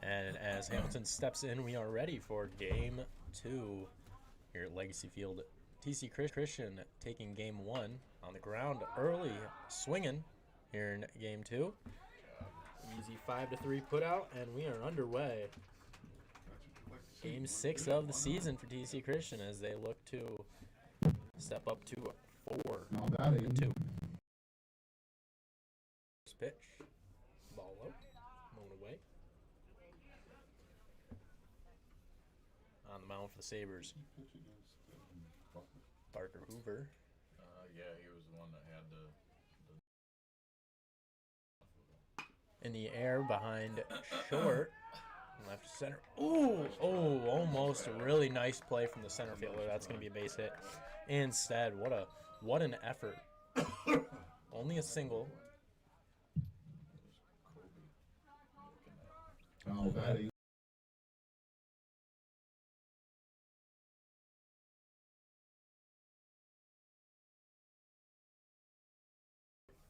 And as Hamilton steps in, we are ready for game 2 here at Legacy Field. TC Christian taking game 1 on the ground early, swinging here in game 2. Easy 5-3 put out, and we are underway. Game 6 of the season for TC Christian as they look to step up to 4-2. Pitch, ball low, mown away. On the mound for the Sabres, Parker Hoover. Yeah, he was the one that had the in the air behind short, left center. Ooh, almost a really nice play from the center fielder. That's going to be a base hit. Instead, what an effort. Only a single. Oh, that is.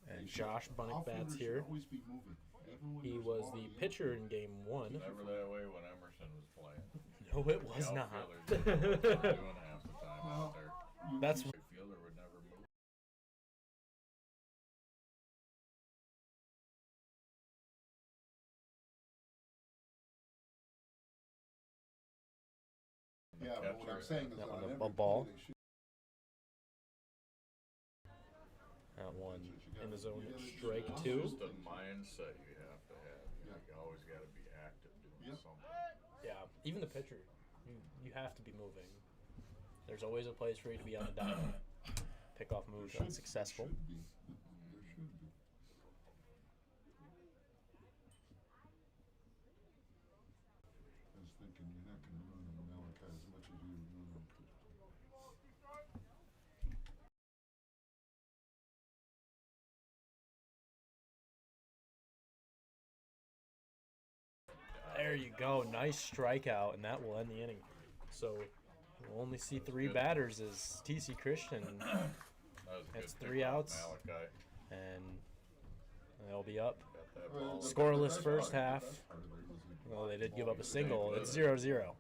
And Josh Bunnick bats here. He was the pitcher in game 1. never that way when Emerson was playing. No, it was The not. outfielders were doing half the time out there. That's The fielder would never move. Yeah, but what I'm saying is That one on a every ball. play they should- that one in the zone. Yeah, Strike it's 2. Just a mindset you have to have. You always got to be active doing something. Yeah, even the pitcher, you have to be moving. There's always a place for you to be on the diamond. Pick off moves There unsuccessful. should be. There should be. I was thinking you're not going to run him Malachi as much as you run him. There you go. Nice strikeout, and that will end the inning. So we'll only see 3 batters as TC Christian, That was a That's good 3 pick off outs. Malachi. and they'll be up. Got that ball. Scoreless first half. Well, they did give up a single. It's 0-0.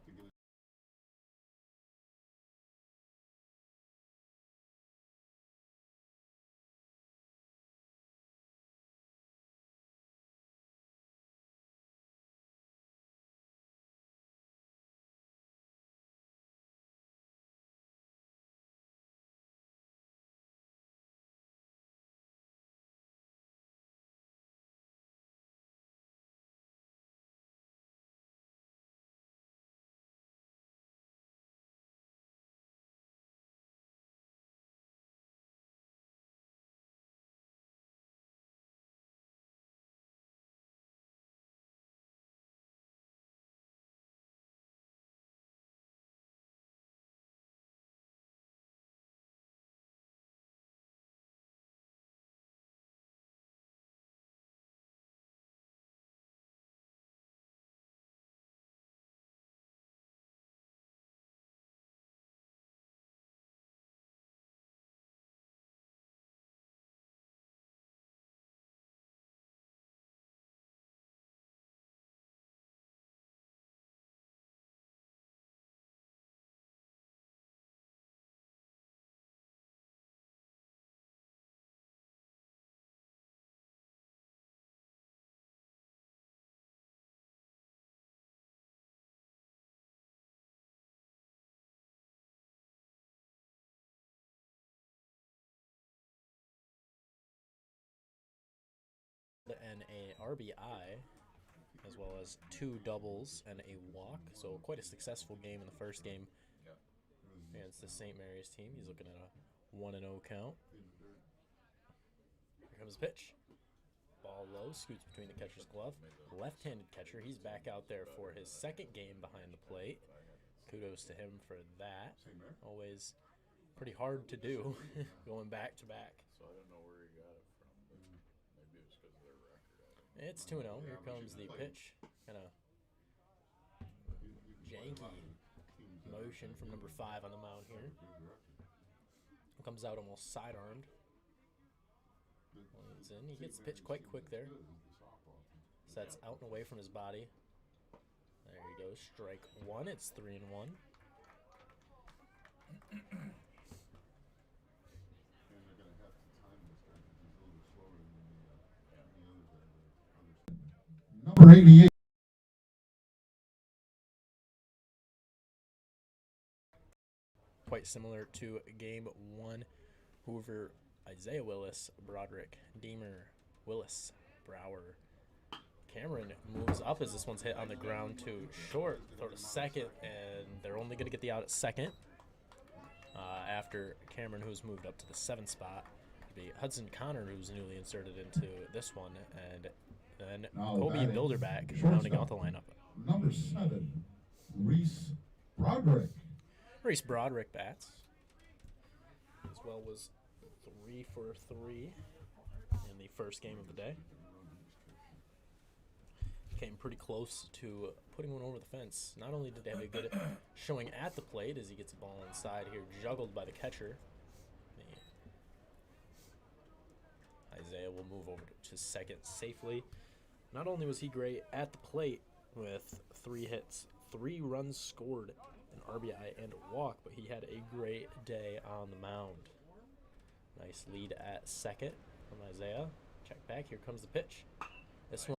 And a RBI, as well as 2 doubles and a walk. So quite a successful game in the first game against the St. Mary's team. He's looking at a 1-0 count. Here comes the pitch. Ball low, scoots between the catcher's glove. Left-handed catcher. He's back out there for his second game behind the plate. Kudos to him for that. Always pretty hard to do, going back to back. So I don't know where he got it from, but maybe it was because of their record. It's 2-0. Here comes the pitch. Kind of janky motion from number 5 on the mound here. Comes out almost sidearmed. Leans in. He gets the pitch quite quick there. Sets out and away from his body. There you go. Strike one. It's 3-1. And they're gonna have to time this guy because he's a little slower than the others. Number 88. Quite similar to game one. Hoover, Isaiah Willis, Broderick, Deemer, Willis, Brower. Cameron moves up as this one's hit on the ground to short. Throw to second, and they're only going to get the out at second. After Cameron, who's moved up to the 7th spot, it'll be Hudson Connor, who's newly inserted into this one, and then Kobe Bilderback rounding out the lineup. Number 7, Reese Broderick. Reese Broderick bats. As well was 3 for 3 in the first game of the day. Came pretty close to putting one over the fence. Not only did they have a good showing at the plate as he gets the ball inside here, juggled by the catcher. Isaiah will move over to second safely. Not only was he great at the plate with 3 hits, 3 runs scored, an RBI and a walk, but he had a great day on the mound. Nice lead at second from Isaiah. Check back. Here comes the pitch. This one.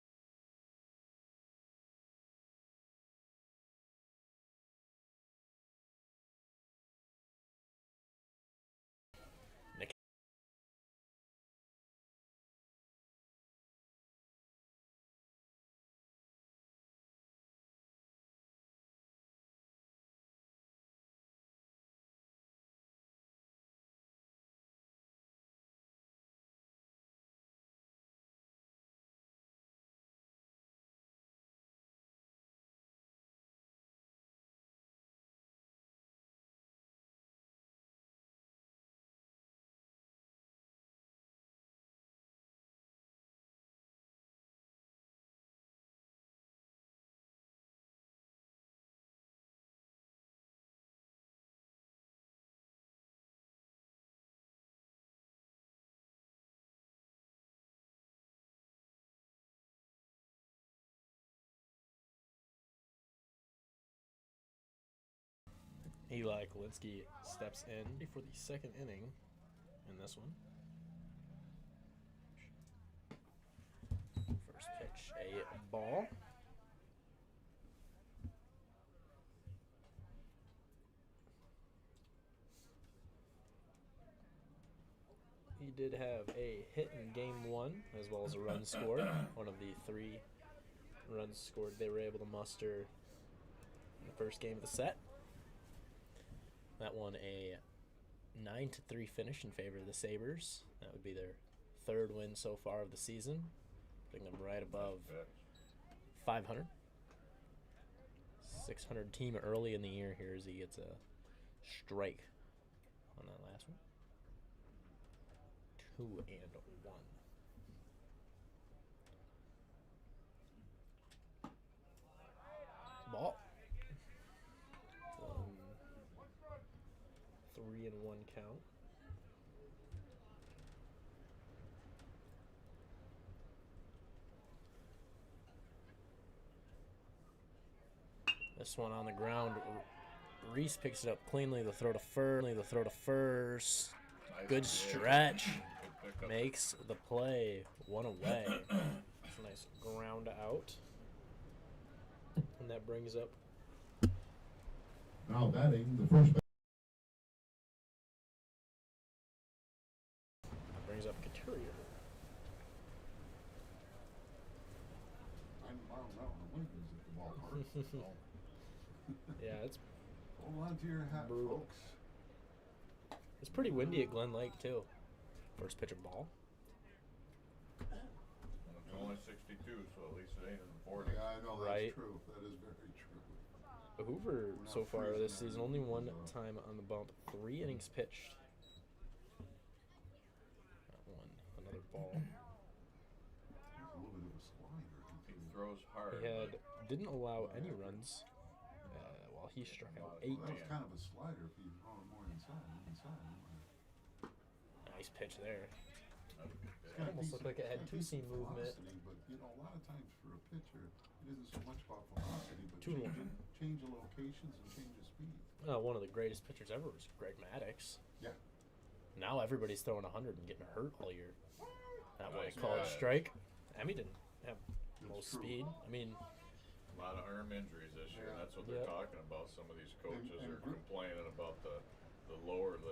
Eli Kolinsky steps in for the second inning in this one. First pitch, a ball. He did have a hit in game one, as well as a run scored. One of the 3 runs scored they were able to muster in the first game of the set. That won a 9-3 finish in favor of the Sabres. That would be their 3rd win so far of the season, putting them right above 500. 600 team early in the year here as he gets a strike on that last one. 2-1. Ball. 3-1 count. This one on the ground. Reese picks it up cleanly. The throw to first. Good stretch. Makes the play. 1 away. It's a nice ground out. And that brings up. Now batting the first. Brings up Couturier. I'm around the windows at the ballpark. Yeah, it's Hold on to your hat, brutal. folks. It's pretty windy at Glen Lake too. First pitch of ball. It's only 62, so at least it ain't in the 40s. Yeah, I know that's Right. true. That is very true. Hoover We're not so far freezing this out season in only the one zone. time on the bump. 3 innings pitched. That one, another ball. It's a little bit of a slider. He throws hard. He had but didn't allow any runs while he struck out 8. Well, that was kind of a slider if you throw it more inside. Nice pitch there. He's got a Almost looked like it had he's got decent two-seam movement. velocity, but you know, a lot of times for a pitcher, it isn't so much about velocity, but Two- change the locations and change the speed. One of the greatest pitchers ever was Greg Maddux. Yeah. Now everybody's throwing 100 and getting hurt all year. That was Nice college guy. strike. Emmy didn't have most true. speed. I mean, A lot of arm injuries this year. Yeah. That's what they're Yep. talking about. Some of these coaches And are group- complaining about the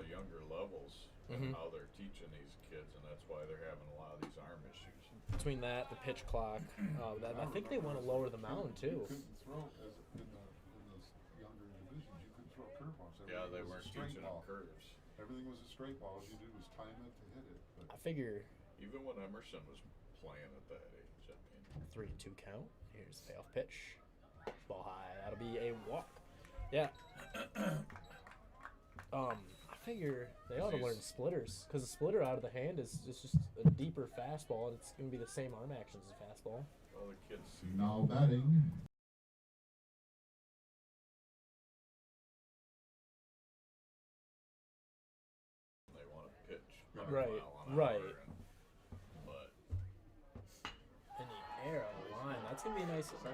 younger levels Mhm. and how they're teaching these kids, and that's why they're having a lot of these arm issues. between that, the pitch clock, I think they want to lower the mound too. You couldn't throw as in those younger divisions. You couldn't throw curveballs. Yeah, they Everything was a weren't straight teaching them ball. curves. Everything was a straight ball. All you did was time it to hit it. I But figure Even when Emerson was playing at that age, I mean, 3-2 count. Here's the payoff pitch. Ball high. That'll be a walk. Yeah. I figure they ought to learn splitters because the splitter out of the hand is just a deeper fastball, and it's going to be the same arm actions as a fastball. all the kids see now batting. they want to pitch Right, 100 mile an right. hour, but In the air on the line. That's going to be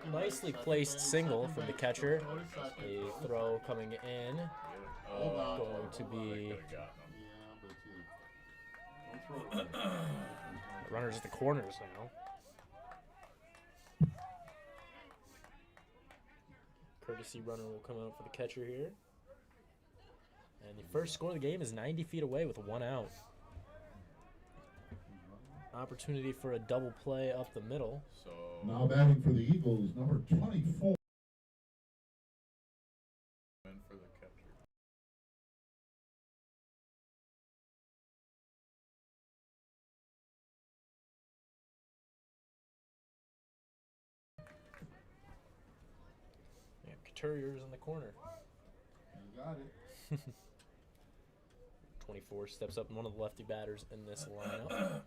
a nicely placed single from the catcher. A throw coming in. Going to be Yeah, but don't throw it away. runners at the corners now. Courtesy runner will come out for the catcher here. And the first score of the game is 90 feet away with 1 out. Opportunity for a double play up the middle. So Now batting for the Eagles, number 24. in for the catcher. Yeah, Couturier's in the corner. You got it. 24 steps up, and one of the lefty batters in this lineup.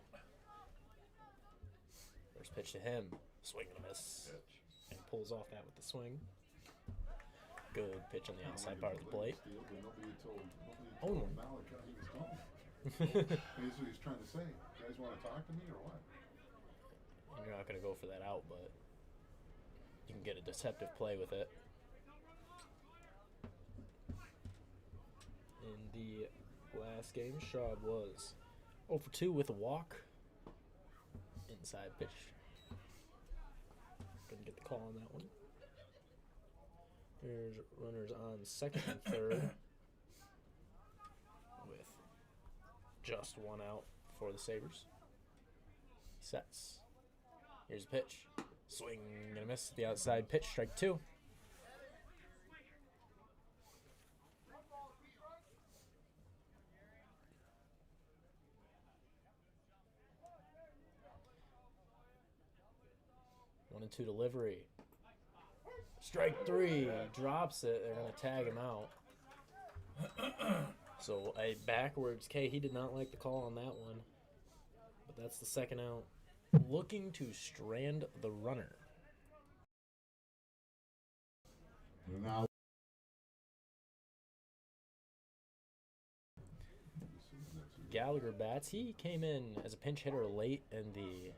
First pitch to him. Swing and a miss. Pitch. And pulls off that with the swing. Good pitch on the outside part of the plate. Nobody told Oh, no. Malachi he was gone. He's what he's trying to say. You guys want to talk to me or what? And you're not going to go for that out, but you can get a deceptive play with it. In the last game, Schaub was 0 for 2 with a walk. Inside pitch. Couldn't get the call on that one. There's runners on second and third with just 1 out for the Sabres. Sets. Here's a pitch. Swing and a miss. The outside pitch. Strike 2. One and 2 delivery. Strike 3. Drops it. They're going to tag him out. So a backwards K. He did not like the call on that one. But that's the second out. Looking to strand the runner. Now Gallagher bats. He came in as a pinch hitter late in the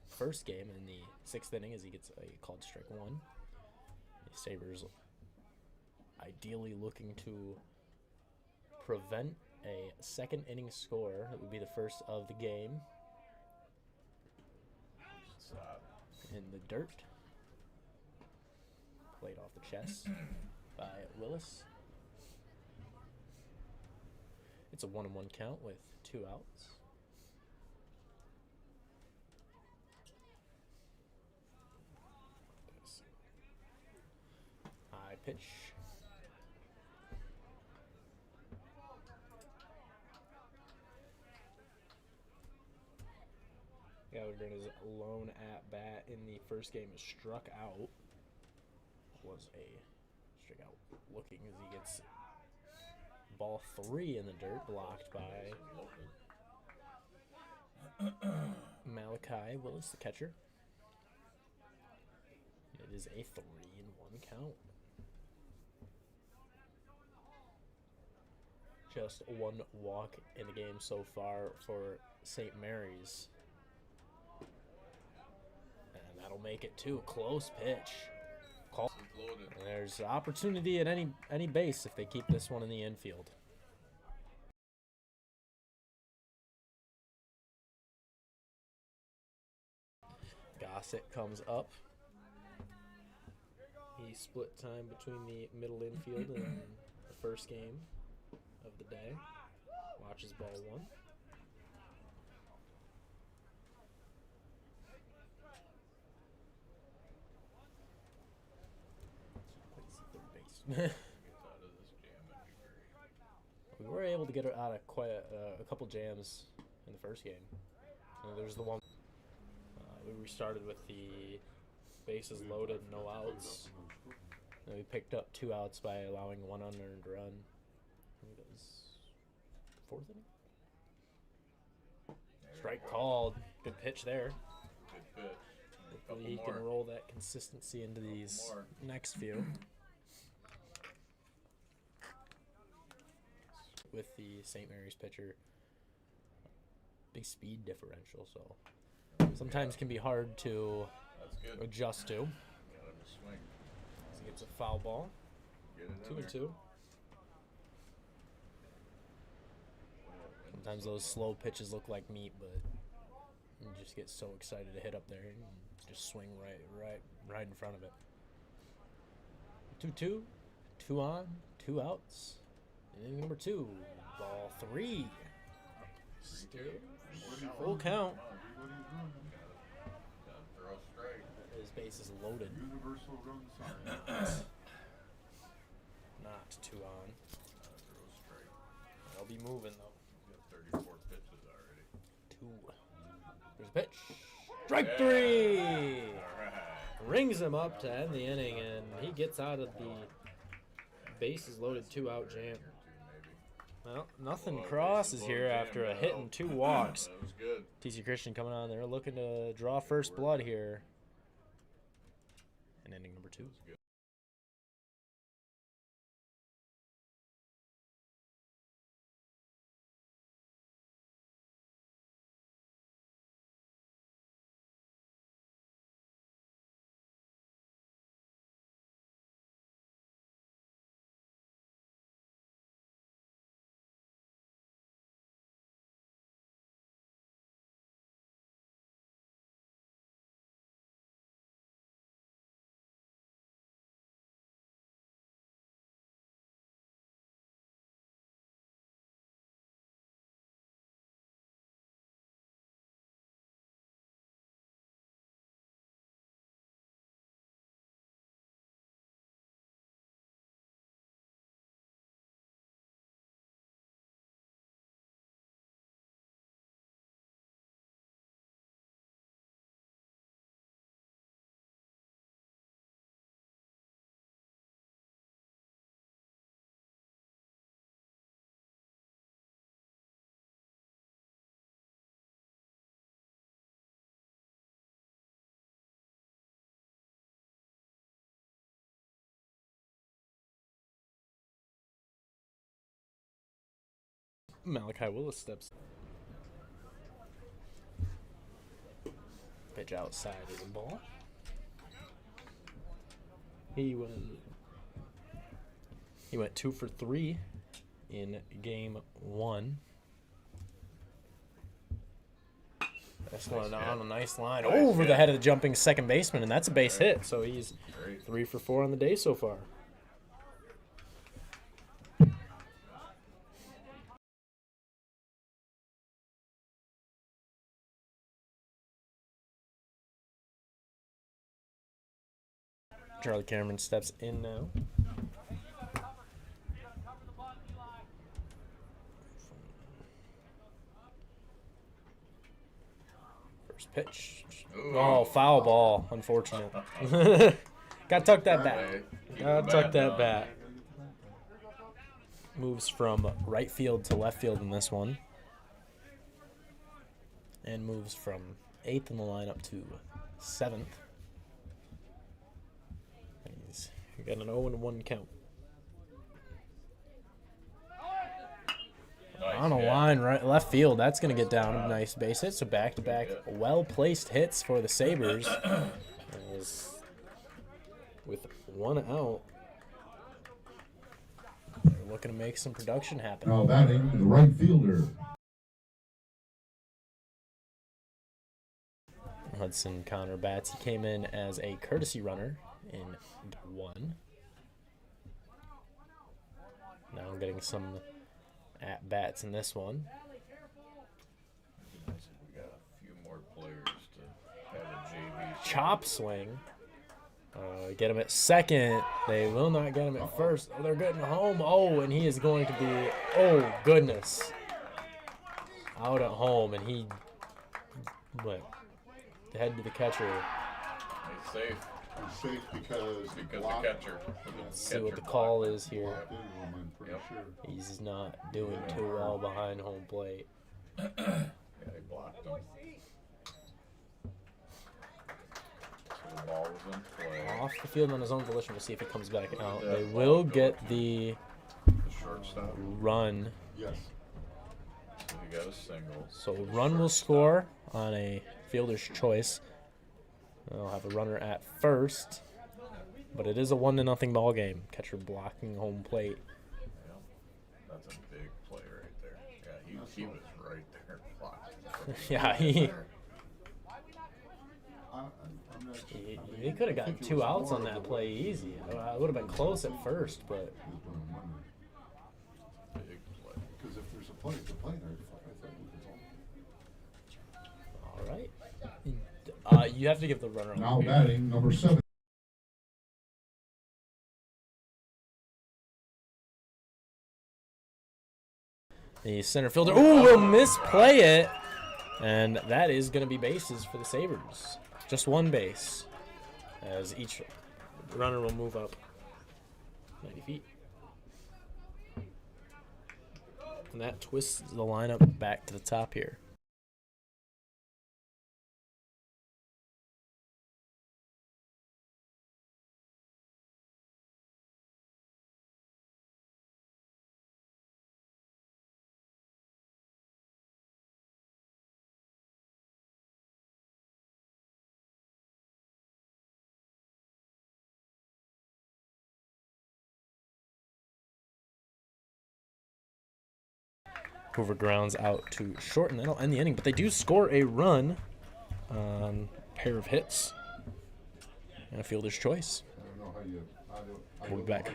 first game in the 6th inning as he gets a called strike 1. The Sabres ideally looking to prevent a second inning score. That would be the first of the game. Stop. In the dirt. Played off the chest by Willis. It's a 1-1 count with 2 outs. High pitch. Gallagher in his lone at bat in the first game is struck out. Was a strikeout looking as he gets ball 3 in the dirt, blocked by Malachi Willis, the catcher. It is a 3-1 count. Just one walk in the game so far for St. Mary's. And that'll make it two. Close pitch. Call. And there's opportunity at any base if they keep this one in the infield. Gossett comes up. He split time between the middle infield and the first game of the day. Watches ball one. We were able to get out of quite a couple jams in the first game. There's the one we restarted with the bases loaded, no outs. And we picked up 2 outs by allowing 1 unearned run. I think that was the 4th inning. Strike called. Good pitch there. Good pitch. Hopefully he can roll that consistency into these next few. With the St. Mary's pitcher, big speed differential, so sometimes can be hard to adjust to. Got him to swing. So he gets a foul ball. Get it in 2-2. there. Sometimes those slow pitches look like meat, but you just get so excited to hit up there and just swing right in front of it. 2-2, 2 on, 2 outs. Inning number 2, ball 3. Still full count. Throw straight. His base is loaded. Universal run sign. Not 2 on. Throw straight. They'll be moving though. He's got 34 pitches already. 2. There's a pitch. Strike 3. All right. Rings him up to end the inning, and he gets out of the bases loaded 2 out jam. Well, nothing crosses here after a hit and 2 walks. That was good. TC Christian coming on there looking to draw first blood here. And inning number 2. Malachi Willis steps. Pitch outside is a ball. He went 2 for 3 in game 1. That's one on a nice line over the head of the jumping second baseman, and that's a base hit. So he's 3 for 4 on the day so far. Charlie Cameron steps in now. First pitch. Oh, foul ball. Unfortunate. Got to tuck that bat. Got to tuck that bat. Moves from right field to left field in this one. And moves from 8th in the lineup to 7th. We got an 0-1 count. on a line right left field. That's going to get down a nice base hit. So back-to-back well-placed hits for the Sabres. As with one out, they're looking to make some production happen. Now batting the right fielder. Hudson Connor bats. He came in as a courtesy runner in 1. Now I'm getting some at-bats in this one. We got a few more players to have a JV. Chop swing. Get him at second. They will not get him at first. Oh, they're getting home. Oh, and he is going to be, oh, goodness, out at home. And he went head to the catcher. He's safe. He's safe because Because blocked. the catcher. Let's see what the call is here. Blocked into him, I'm pretty sure. He's not doing too well behind home plate. Yeah, he blocked him. So the ball was in play. Off the field on his own volition. We'll see if he comes back out. They will get the The shortstop. run. Yes. So he got a single. So run will score on a fielder's choice. They'll have a runner at first, but it is a 1-0 ball game. Catcher blocking home plate. Yeah. That's a big play right there. Yeah, he was right there blocking. Yeah, he I'm not, he could have gotten 2 outs on that play easy. It would have been close at first, but Big play. because if there's a play to play there, I thought we could all. all right. You have to give the runner on Now the field. batting number 7. The center fielder, ooh, will misplay it. And that is going to be bases for the Sabres. Just one base, as each runner will move up 90 feet. And that twists the lineup back to the top here. Hoover grounds out to short, and that'll end the inning. But they do score a run on a pair of hits and a fielder's choice. I don't know how you. We'll be back.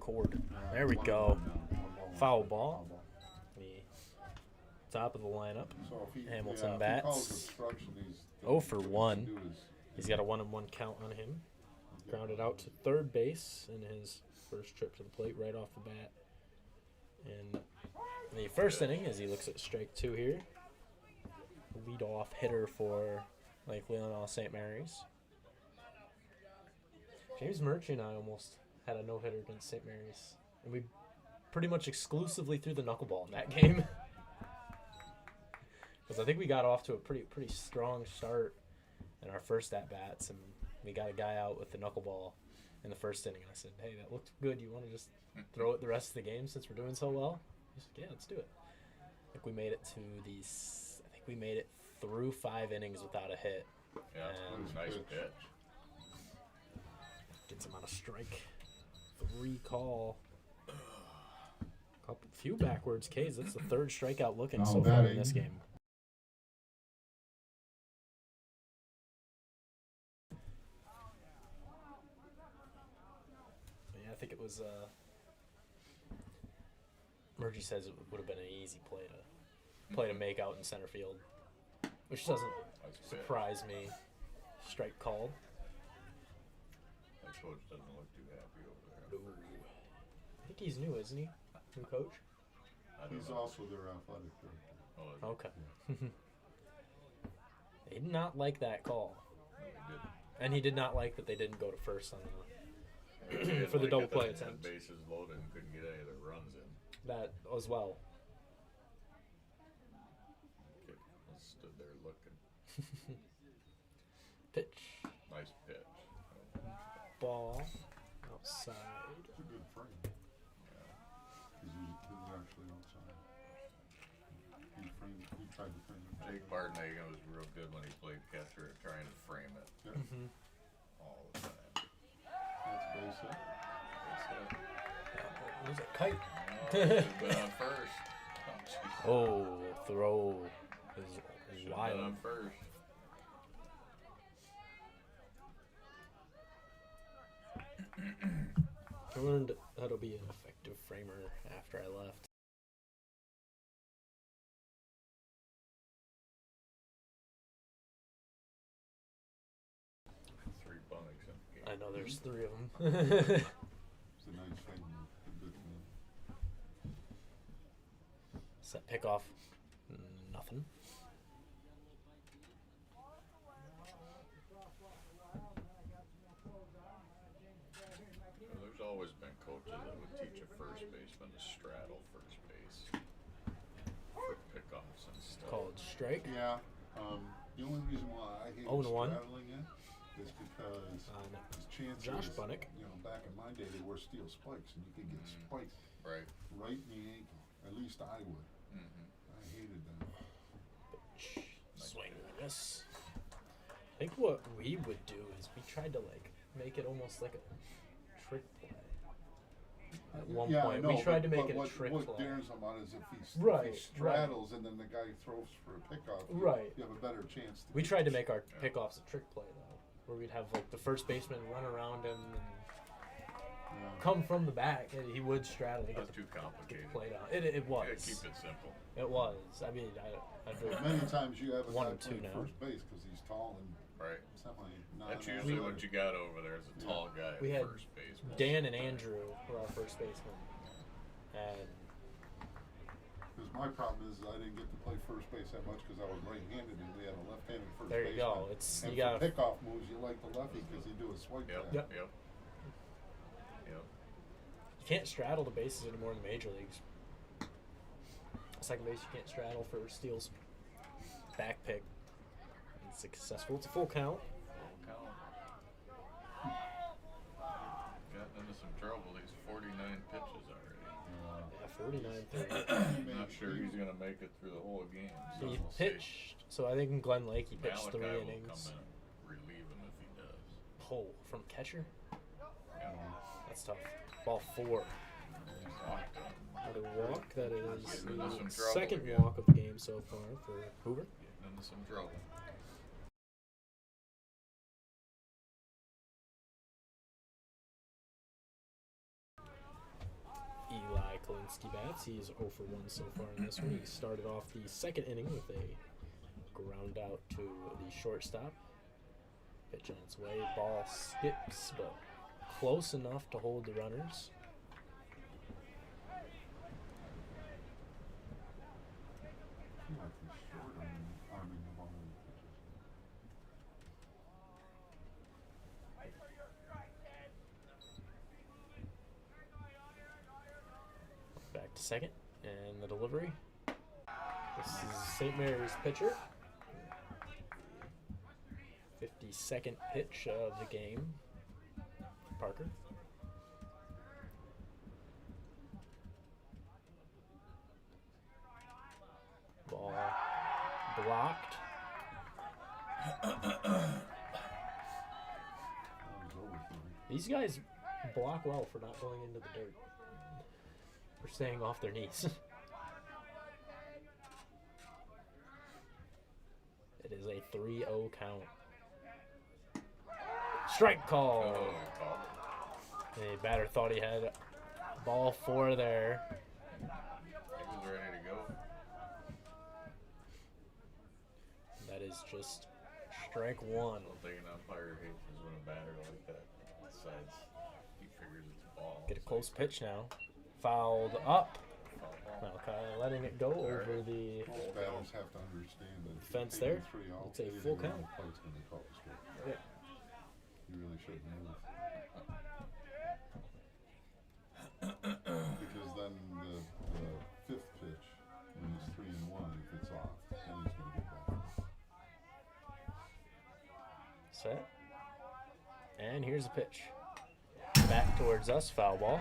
record. There we go. Foul ball. The top of the lineup. So if he, Hamilton if bats. He calls obstruction, he's 0 for what he 1. should do is He's got a 1-1 count on him. Grounded out to third base in his first trip to the plate right off the bat. In the first inning, as he looks at strike 2 here. Lead-off hitter for Lake Leelanau St. Mary's. James Murchie and I almost had a no-hitter against St. Mary's. And we pretty much exclusively threw the knuckleball in that game. Because I think we got off to a pretty strong start in our first at-bats. And we got a guy out with the knuckleball in the first inning. And I said, hey, that looked good. You want to just throw it the rest of the game since we're doing so well? He's like, yeah, let's do it. I think we made it to these... I think we made it through 5 innings without a hit. Yeah, it's a nice pitch. Gets him on a strike 3 call. Few backwards Ks. That's the 3rd strikeout looking so far in this game. But yeah, I think it was. Murgy says it would have been an easy play to make out in center field, which doesn't surprise me. Strike called. That coach doesn't look too happy over there. I think he's new, isn't he? New coach? He's also their athletic director. Oh, Okay. He did not like that call. no, he didn't. And he did not like that they didn't go to first on He didn't for the like double it play that they had attempt. Bases loaded and couldn't get any of their runs in. that as well. Kid stood there looking. Pitch. Nice pitch. Ball. Outside. It's a good frame. Because he was actually outside. He tried to frame it. Jake Bartnagan was real good when he played catcher at trying to frame it Yeah. Mm-hmm. all the time. That's base hit. It was a kite. Should've been on first. Oh, throw is Should've been wild. on first. I learned how to be an effective framer after I left. Three bunnings in the game. I know there's 3 of them. It's a nice thing. A good thing. Set pickoff. Nothing. There's always been coaches that would teach a first baseman to straddle first base for pickoffs and stuff. Called strike. Yeah. The only reason why I hate 0-1. straddling it is because his chances. Josh Bunnick. You know, back in my day, they wore steel spikes, and you could get spiked Right. right in the ankle. At least I would. Mm-hmm. I hated that. Swing and miss. I think what we would do is we tried to make it almost like a trick play. At one Yeah, point, I know, we tried to make but it a trick what play. Darren's about is if he Right, straddles and then the guy throws for a pickoff, Right. you have a better chance. We tried to make our pickoffs a trick play though, where we'd have the first baseman run around him and come from the back, and he would straddle to That's get too the complicated. play down. It You was. gotta keep it simple. It was. I mean, I've heard Many times you have a 1 guy and 2 playing now. first base because he's tall and Right. semi. That's usually what you got over there is a tall guy We at had first base. Dan and Andrew were our first basemen, and Because my problem is I didn't get to play first base that much because I was right-handed and we had a left-handed first there you baseman. go. It's And you for got pickoff moves, you like the lefty because he do a swipe Yep. back. Yep. Yep. Yep. you can't straddle the bases anymore in the major leagues. Second base you can't straddle for steals. Back pick. It's successful. It's a full count. Count. Gotten into some trouble. He's 49 pitches already. Yeah, 49 I'm not sure he's gonna make it through the whole game. So He we'll see. pitched. So I think in Glen Lake he pitched Malachi 3 will innings. come in and relieve him if he does. Pull from catcher. Yeah. That's tough. Ball 4. Walked him. What a walk. That is Getting into some the trouble second again. walk of the game so far for Hoover. Getting into some trouble. Kalinsky bats. He's 0 for 1 so far in this one. He started off the second inning with a ground out to the shortstop. Pitch on its way. Ball skips, but close enough to hold the runners. I feel like he's short on arming the ball. Back to second, and the delivery. This is St. Mary's pitcher. 52nd pitch of the game. Parker. Ball blocked. These guys block well for not going into the dirt. For staying off their knees. It is a 3-0 count. Strike call. The batter thought he had ball 4 there. He was ready to go. That is just strike 1. I don't think an umpire hates is when a batter like that decides he figures it's a ball. Get a close pitch now. Fouled up. Malachi letting it go over the Most batters have to understand that fence there. It's a full count. Yeah. You really shouldn't move. Because then the fifth pitch, when he's 3-1, if it's off, then he's going to get back. set. And here's a pitch. Back towards us, foul ball.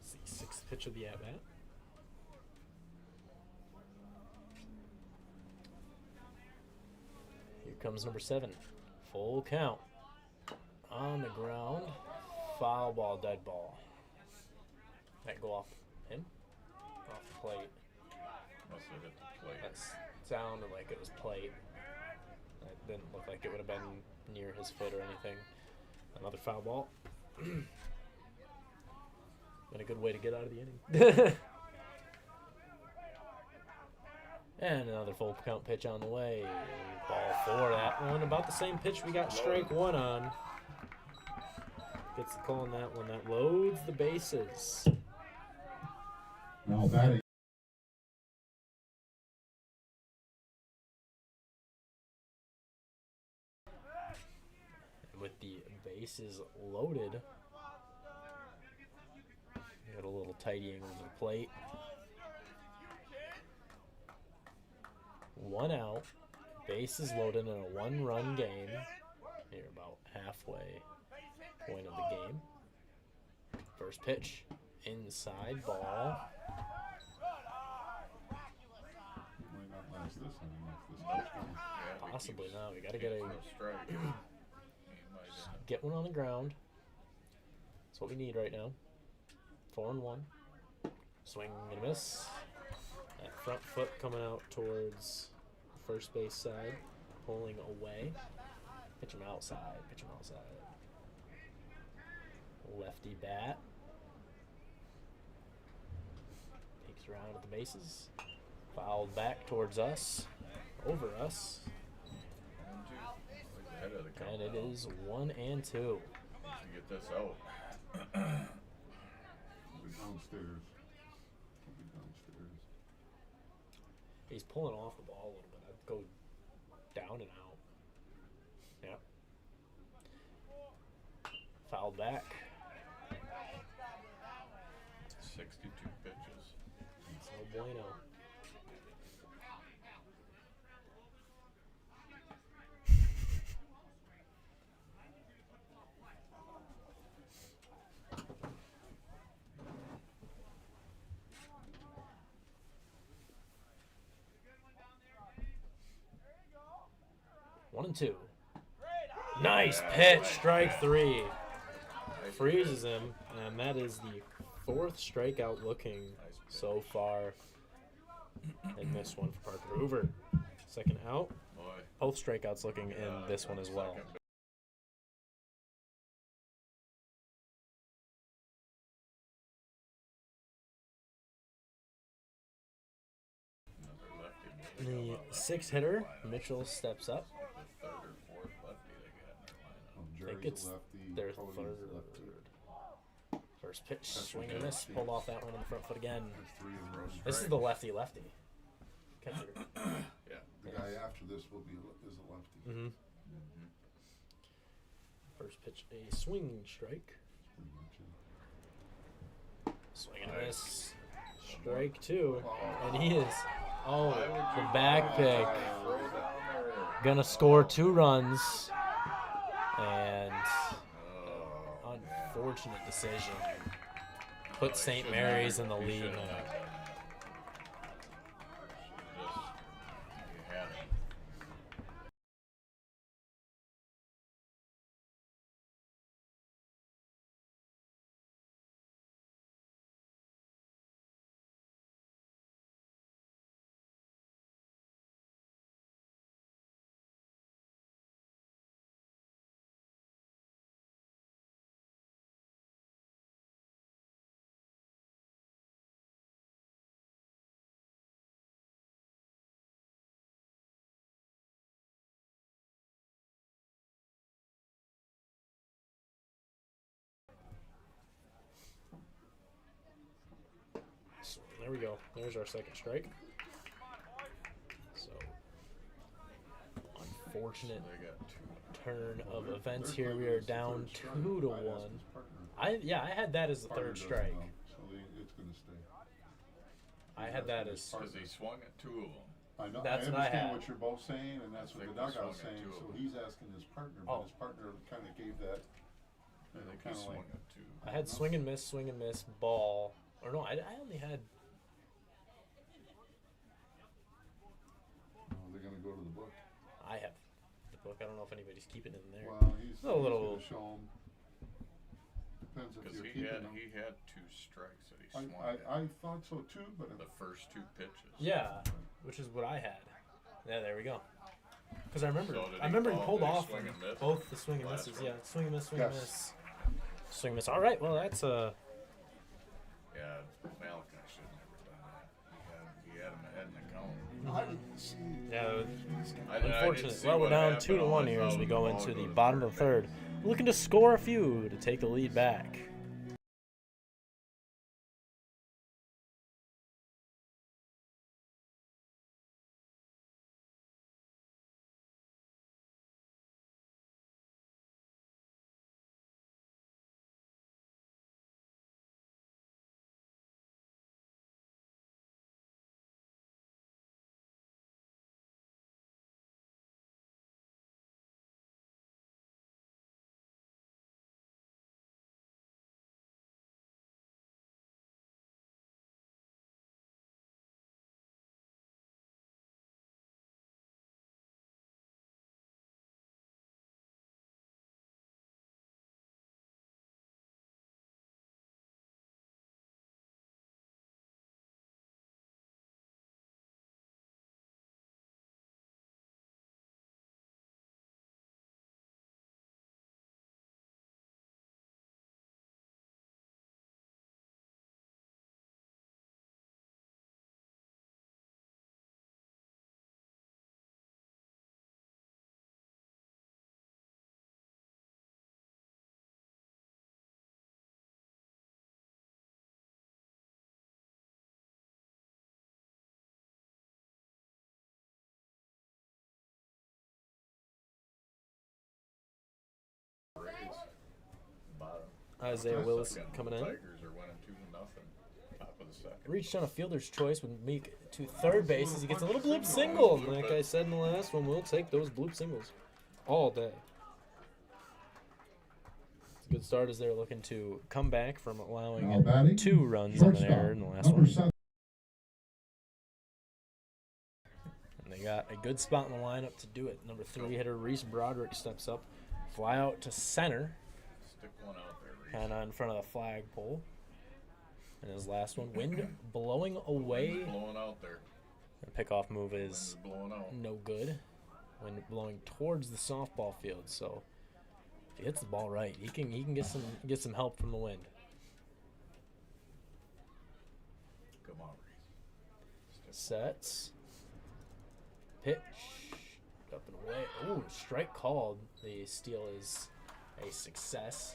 It's the 6th pitch of the at-bat. Here comes number 7. Full count. On the ground. Foul ball, dead ball. That go off him? Off the plate. Must have hit the plate. That sounded like it was plate. That didn't look like it would have been near his foot or anything. Another foul ball. Been a good way to get out of the inning. And another full count pitch on the way. Ball 4, that one. About the same pitch we got strike 1 on. Gets the call on that one. That loads the bases. Now batting. With the bases loaded, got a little tidying of the plate. 1 out, bases loaded in a 1-run game. Here about halfway point of the game. First pitch, inside ball. Might not last this inning if this keeps going. Yeah, Possibly keeps- not. We got to get keeps a no strike. He might end up- get one on the ground. That's what we need right now. 4-1. Swing and a miss. That front foot coming out towards first base side, pulling away. Pitch him outside. Pitch him outside. Lefty bat. Takes around at the bases. Fouled back towards us. Over us. 1-2. Like ahead of the count And it now. is 1-2. Needs to get this out. We'll be downstairs. We'll be downstairs. He's pulling off the ball a little bit. I'd go down and out. Yep. Fouled back. 62 pitches. It's no bueno. One and 2. Nice pitch, strike 3. Freezes him, and that is the 4th strikeout looking so far in this one for Parker Hoover. Second out. Boy, both strikeouts looking in this one as well. The 6 hitter, Mitchell, steps up. The third or fourth lefty they got in their lineup. I Jerry's think it's a lefty, their Cody's third. lefty. First pitch, That's swing what and they miss, see. pulled off that one on the front foot again. There's 3 in a row. This is the lefty catcher. Yeah. The guy after this will be is a lefty. Mm-hmm. First pitch, a swing strike. Pretty much it. Swing and miss. Strike 2. And he is, the back pick. Gonna score 2 runs. And unfortunate decision. Put St. Mary's in the lead now. So there we go. There's our second strike. So unfortunate They got 2. turn of They're- events they're here. We playing are against the down third strike. 2 to I'd ask 1. his partner. I had that as the Partner third doesn't strike. know, so it's going to stay. I had that as Because he swung at 2 of them. I know. That's I what I understand had. what you're both saying, and that's I what the think we dugout's swung at saying. 2 of So them. he's asking his partner, Oh. but his partner kind of gave that. I think he Kind of swung like. at 2. I had swing and miss, ball. Or no, I only had. Oh, they're going to go to the book. I have the book. I don't know if anybody's keeping it in there. Well, he's A little- going to show him. Depends if Because you're he keeping had them. 2 strikes that he swung at. I thought so too, but The first 2 pitches. Yeah, which is what I had. Yeah, there we go. Because I remember, So did he I remember he call- pulled did he off swing on and miss? both the swing and Last misses. one? Yeah, swing and miss, swing Yes. and miss, swing and miss. All right, well that's Yeah, Malik, I should have never done that. He had him ahead in the count. I didn't see. yeah, I didn't unfortunate. see Well, we're what down happened. 2 to All 1 I here saw as we was go ball into go the to bottom of the third. Looking to score a few to take the lead back. Bottom. Isaiah Willis Second, coming in. Tigers are winning 2-0. Top of the second. Reached on a fielder's choice with Meek to third base as he gets a little bloop single. And like I said in the last one, we'll take those bloop singles all day. It's a good start as they're looking to come back from Now allowing batting, 2 runs on an shortstop, error in the last number one. 7. And they got a good spot in the lineup to do it. Number 3 hitter Reese Broderick steps up, fly out to center, Stick one out there, Reese. kind of in front of the flagpole. And his last one, wind blowing away. Wind's blowing out there. The pickoff move Wind is is blowing out. no good. wind blowing towards the softball field. So if he hits the ball right, he can get some help from the wind. Come on, Reese. Sets. Pitch. Up and away. Ooh, strike called. The steal is a success.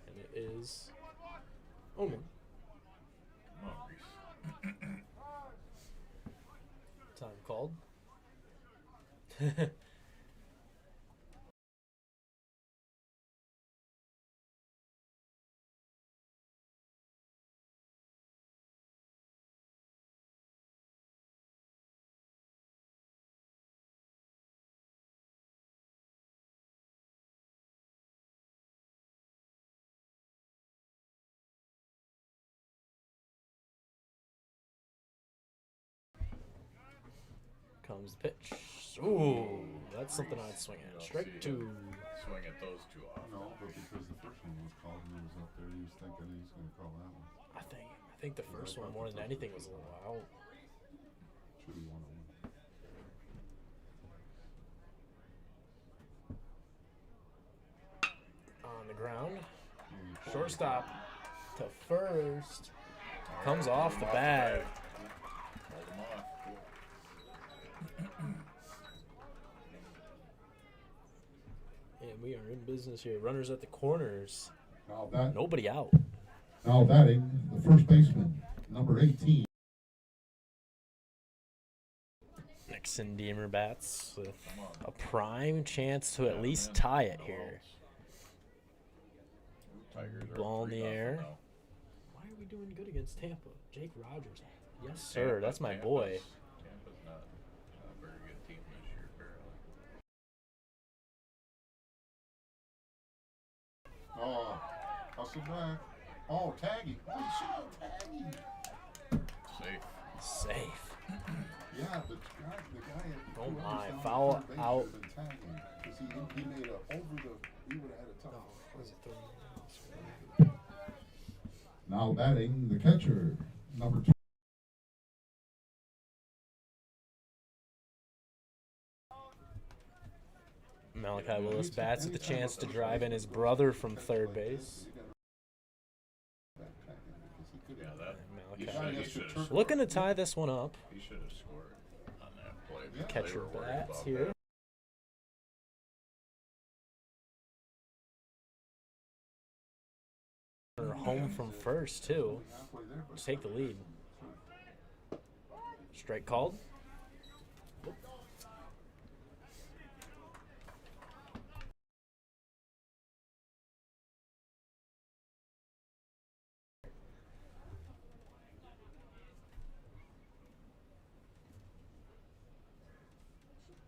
And it is Omen. Come on, Reese. Time called. Comes the pitch. Ooh, that's something I'd swing at. Strike two. Swing at those two off. No, but because the first one was called and he was up there, he was thinking he's going to call that one. I think the first one more than anything was a little out. Should be 1-1. On the ground. Shortstop to first. Comes off the bag. Hold him off. And we are in business here. Runners at the corners. Now Nobody out. batting, the first baseman, number 18. Nixon Deemer bats with a prime chance to at least tie it here. Tigers are Ball in the 3-0 air. now. Why are we doing good against Tampa? Jake Rogers. Yes, sir. Tampa- That's my boy. Tampa's not a very good team this year, apparently. Oh, hustle back. Oh, taggy. Holy shit, taggy. Safe. Safe. Yeah, but the guy had Oh two my, runners down foul the third base out. should have been tagging, 'cause he made a over the, he would have had a tough. Now batting, the catcher, number 2. Malachi Willis bats with the chance to drive in his brother from third base. Yeah, that. Malachi He should have looking to tie this one up. He should have scored on that play. Yeah. They Catcher were worried bats about here. that. Home from first too. Take the lead. Strike called.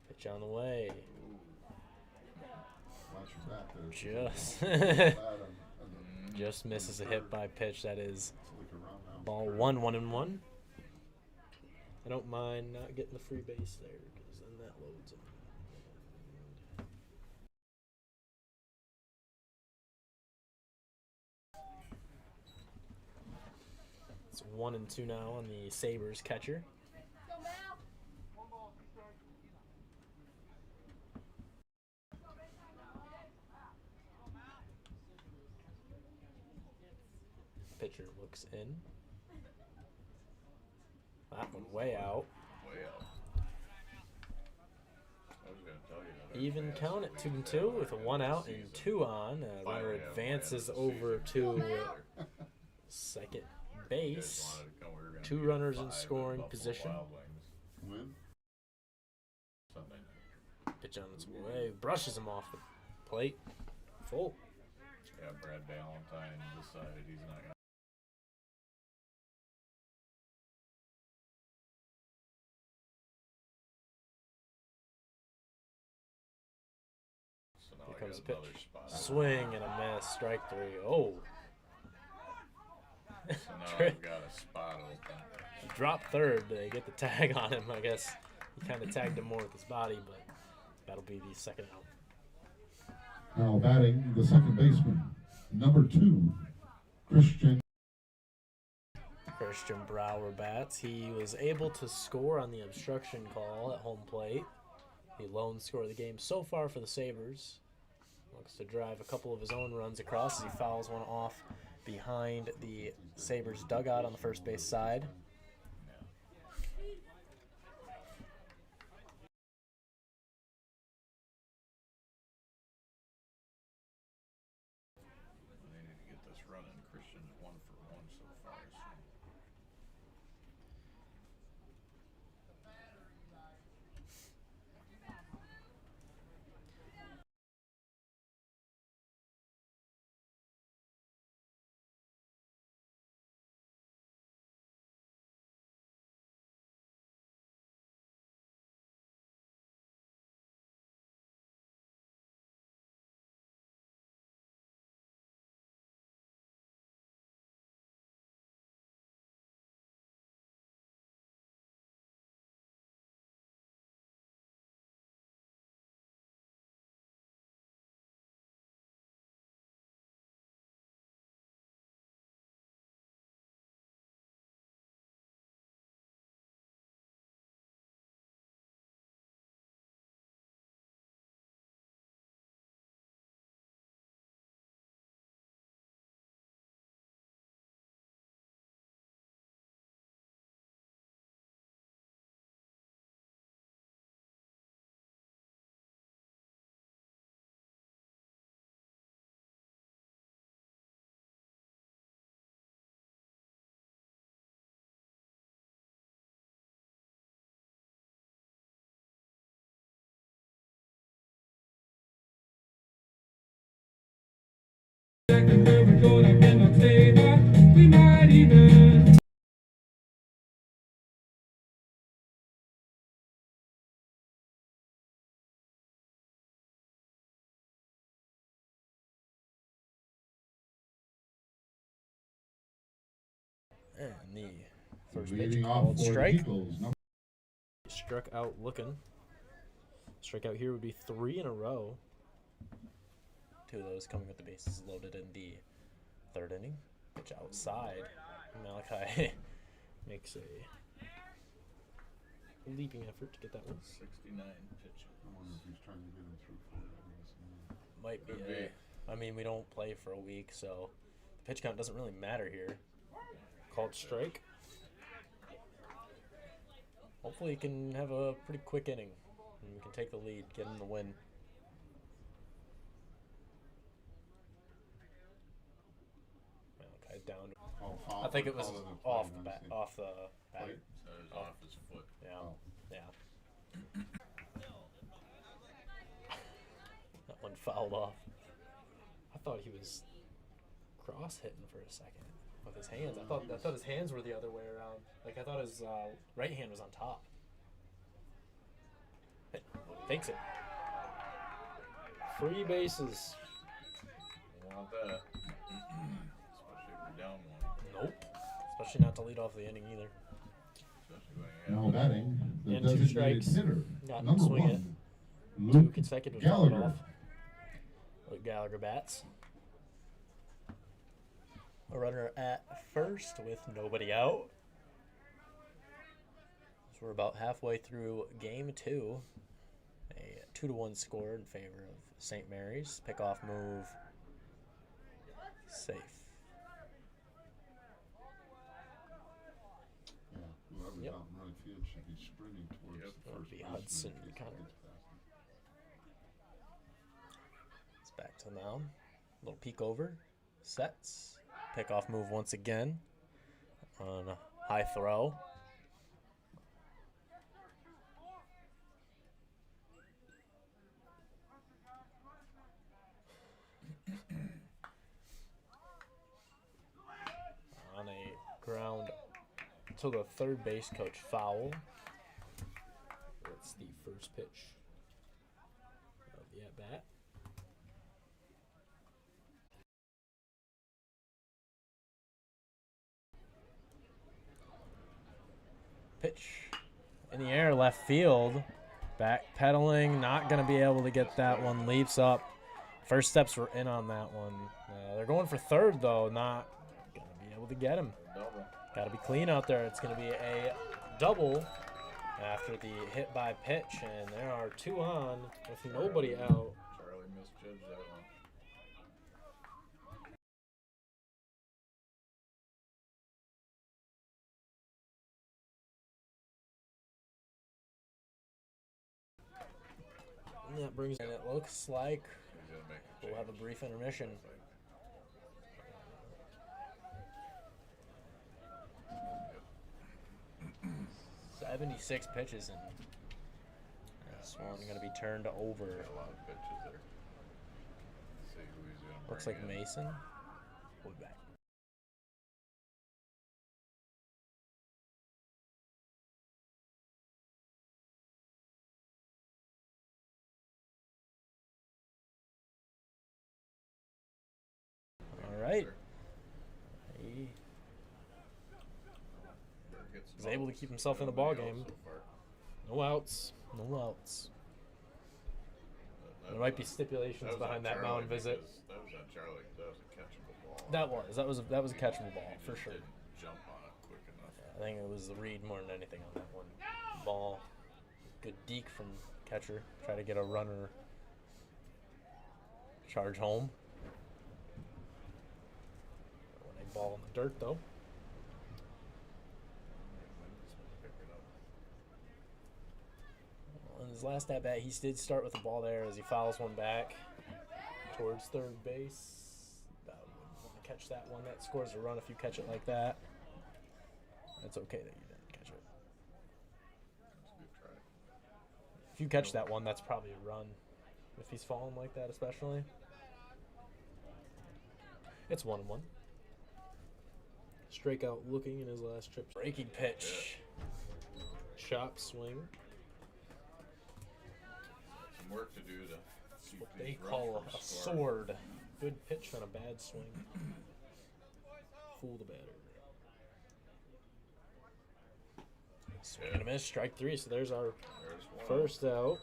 Pitch on the way. Watch your back there. Just Bad just misses a hit by pitch. That is like a roundhouse. ball 1-1-1. I don't mind not getting the free base there because then that loads him. It's 1-2 now on the Sabres catcher. Pitcher looks in. That one way out. Way out. I was gonna tell you that. Even count at 2-2 with a 1 out and 2 on. Runner advances over to second base. 2 runners in scoring position. Win? Sunday night. Pitch on its way. Brushes him off the plate. Full. Yeah, Brad Valentine decided he's not gonna. So now Here I comes got the another pitch. spot. Swing and a miss. Strike 3. Oh. So now I've got a spot open. Drop third. They get the tag on him, I guess. He kind of tagged him more with his body, but that'll be the second out. Now batting, the second baseman, number 2, Christian. Christian Brower bats. He was able to score on the obstruction call at home plate. The lone score of the game so far for the Sabres. Looks to drive a couple of his own runs across as he fouls one off behind the Sabres dugout on the first base side. They need to get this running. Christian's 1 for 1 so far. So. And the first pitch Leading off called for the strike. Eagles. Struck out looking. Strikeout here would be 3 in a row. 2 of those coming with the bases loaded in the 3rd inning. Pitch outside. Malachi makes a leaping effort to get that one. 69 pitches. I wonder if he's trying to get him through for it. Might be. Could be. I mean, we don't play for a week, so the pitch count doesn't really matter here. Called strike. Hopefully, he can have a pretty quick inning, and we can take the lead, get him the win. Malachi down. Oh, foul. I think it was Call a play, off the I bat, see. off the bat. Plate? So it was off his foot. Yeah, Oh. yeah. That one fouled off. I thought he was cross hitting for a second with his hands. I thought his hands were the other way around. Like I thought his right hand was on top. Takes it. Free bases. Don't want that. Especially if we're down 1. Nope. Especially not to lead off the inning either. Especially when you Now have batting, the And 2 designated strikes. hitter, Got number swing it. 1, 2 Luke consecutive Gallagher. off. Luke Gallagher bats. A runner at first with nobody out. So we're about halfway through game 2. A 2-1 score in favor of St. Mary's. Pickoff move. Safe. Yeah, whoever's Yep. out in right field should be sprinting towards Yep. the That would first be baseman Hudson in case he Connor. gets past him. It's back to the mound. Little peek over. Sets. Pickoff move once again. On a high throw. On a ground to the third base coach foul. That's the first pitch of the at-bat. Pitch in the air, left field. Backpedaling, not going to be able to get that one. Leaps up. First steps were in on that one. They're going for third, though. Not going to be able to get him. double. Got to be clean out there. It's going to be a double after the hit by pitch, and there are 2 on with nobody out. Charlie misjudged that one. And that brings, and it looks like He's gonna make a we'll have a change, brief intermission. I think. 76 pitches, and this one's going to be turned over. Got a lot of pitches there. Let's see who he's gonna Looks bring like in. Mason will be back. All right. He was able to keep himself in the ball game. So far. No outs. No outs. There might be stipulations behind that mound visit. That was on Charlie. That was a catchable ball. That was a catchable ball for sure. Didn't jump on it quick enough. I think it was the read more than anything on that one. Ball. Good deke from catcher. Try to get a runner. Charge home. When a ball in the dirt though. On his last at bat, he did start with the ball there as he fouls one back towards third base. Wouldn't want to catch that one. That scores a run if you catch it like that. It's okay that you didn't catch it. That's a good try. If you catch that one, that's probably a run. If he's falling like that, especially. It's 1-1. Strikeout looking in his last trip. Breaking pitch. Chop swing. Some work to do to keep What these they runs call from a scoring. sword. Good pitch on a bad swing. Fool the batter. Swing and a miss, strike 3. So there's our There's one. first out.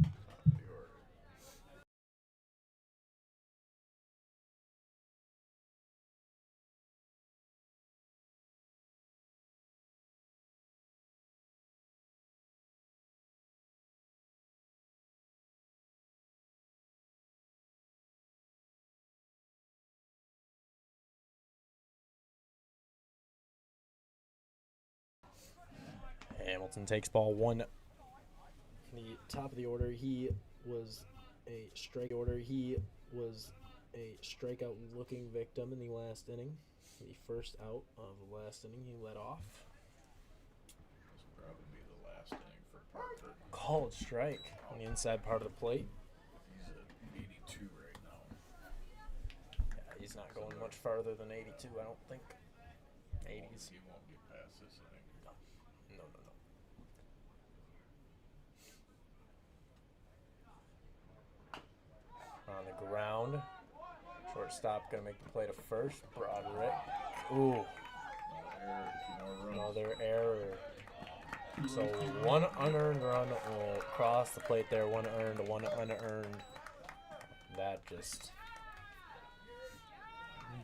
Top of the order. Hamilton takes ball 1. In the top of the order, he was a strikeout looking victim in the last inning. The first out of the last inning, he led off. This will probably be the last inning for Parker. Called strike on the inside part of the plate. He's at 82 right now. Yeah, he's not going much farther than 82, I don't think. 80s. He won't get past this inning. No. On the ground. Shortstop going to make the play to first. Broderick. Ooh, Another error, 2 more runs. another error. So 1 unearned run will cross the plate there. 1 earned, 1 unearned. That just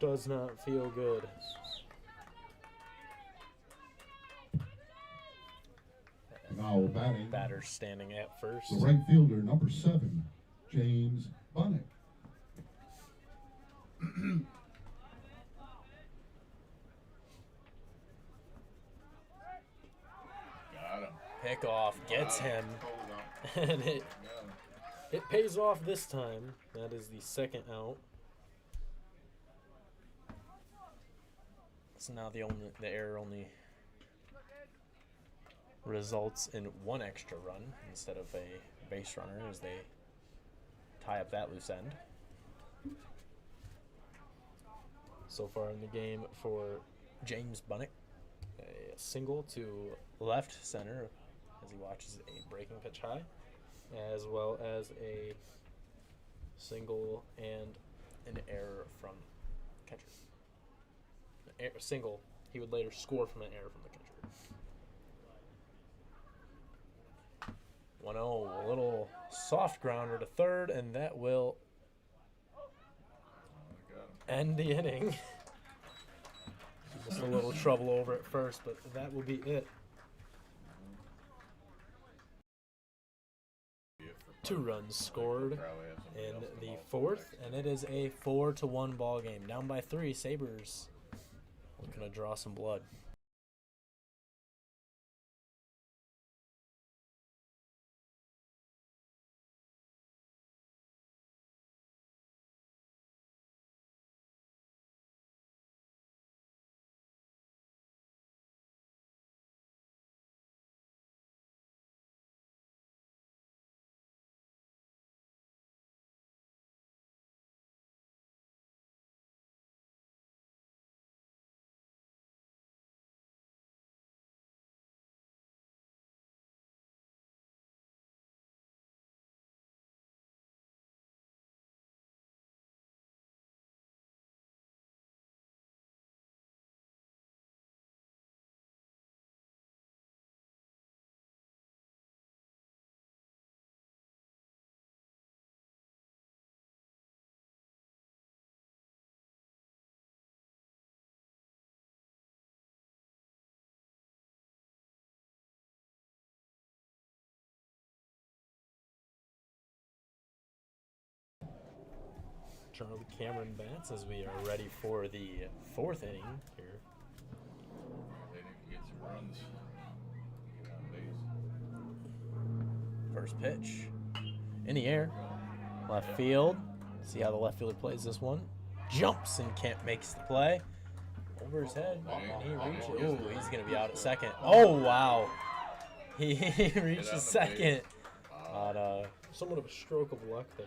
does not feel good. Now batting, Batter standing at first. the right fielder, number 7, James Bunnick. Got him. Pickoff gets him, Hold it out. and it Got him. It pays off this time. That is the second out. So now the error only results in 1 extra run instead of a base runner as they tie up that loose end. So far in the game for James Bunnick, a single to left center as he watches a breaking pitch high, as well as a single and an error from catcher. A single, he would later score from an error from the catcher. 1-0, a little soft grounder to third, and that will end the inning. Just a little trouble over at first, but that will be it. 2 runs scored in the 4th, and it is a 4-1 ball game. Down by 3, Sabres looking to draw some blood. Charlie Cameron bats as we are ready for the 4th inning here. They didn't get some runs. Get on base. First pitch in the air, left field. See how the left fielder plays this one. Jumps and can't makes the play. Over his head, and he reaches. Ooh, he's gonna be out at second. Oh wow, he reaches second. On somewhat of a stroke of luck there.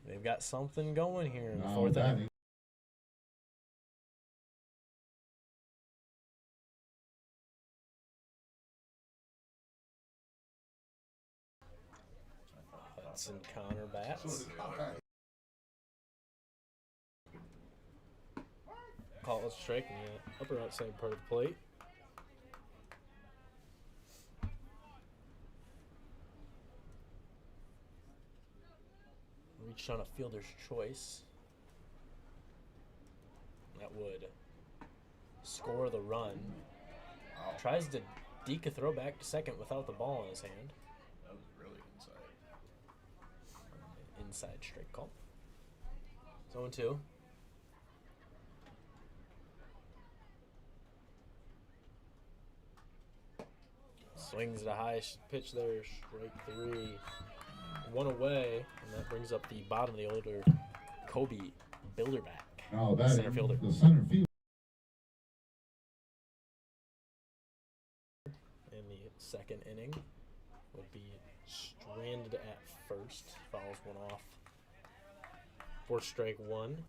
And they've got something going here in the 4th inning. Hudson Connor bats. Call it strike in the upper outside part of the plate. Reached on a fielder's choice. That would score the run. Tries to deke a throw back to second without the ball in his hand. That was really inside. Inside strike call. 0-2. Swings the high pitch there, strike 3. 1 away, and that brings up the bottom of the order, Kobe Bilderback, Now center fielder. the center field. In the 2nd inning, would be stranded at first, fouls one off. 4 strike 1,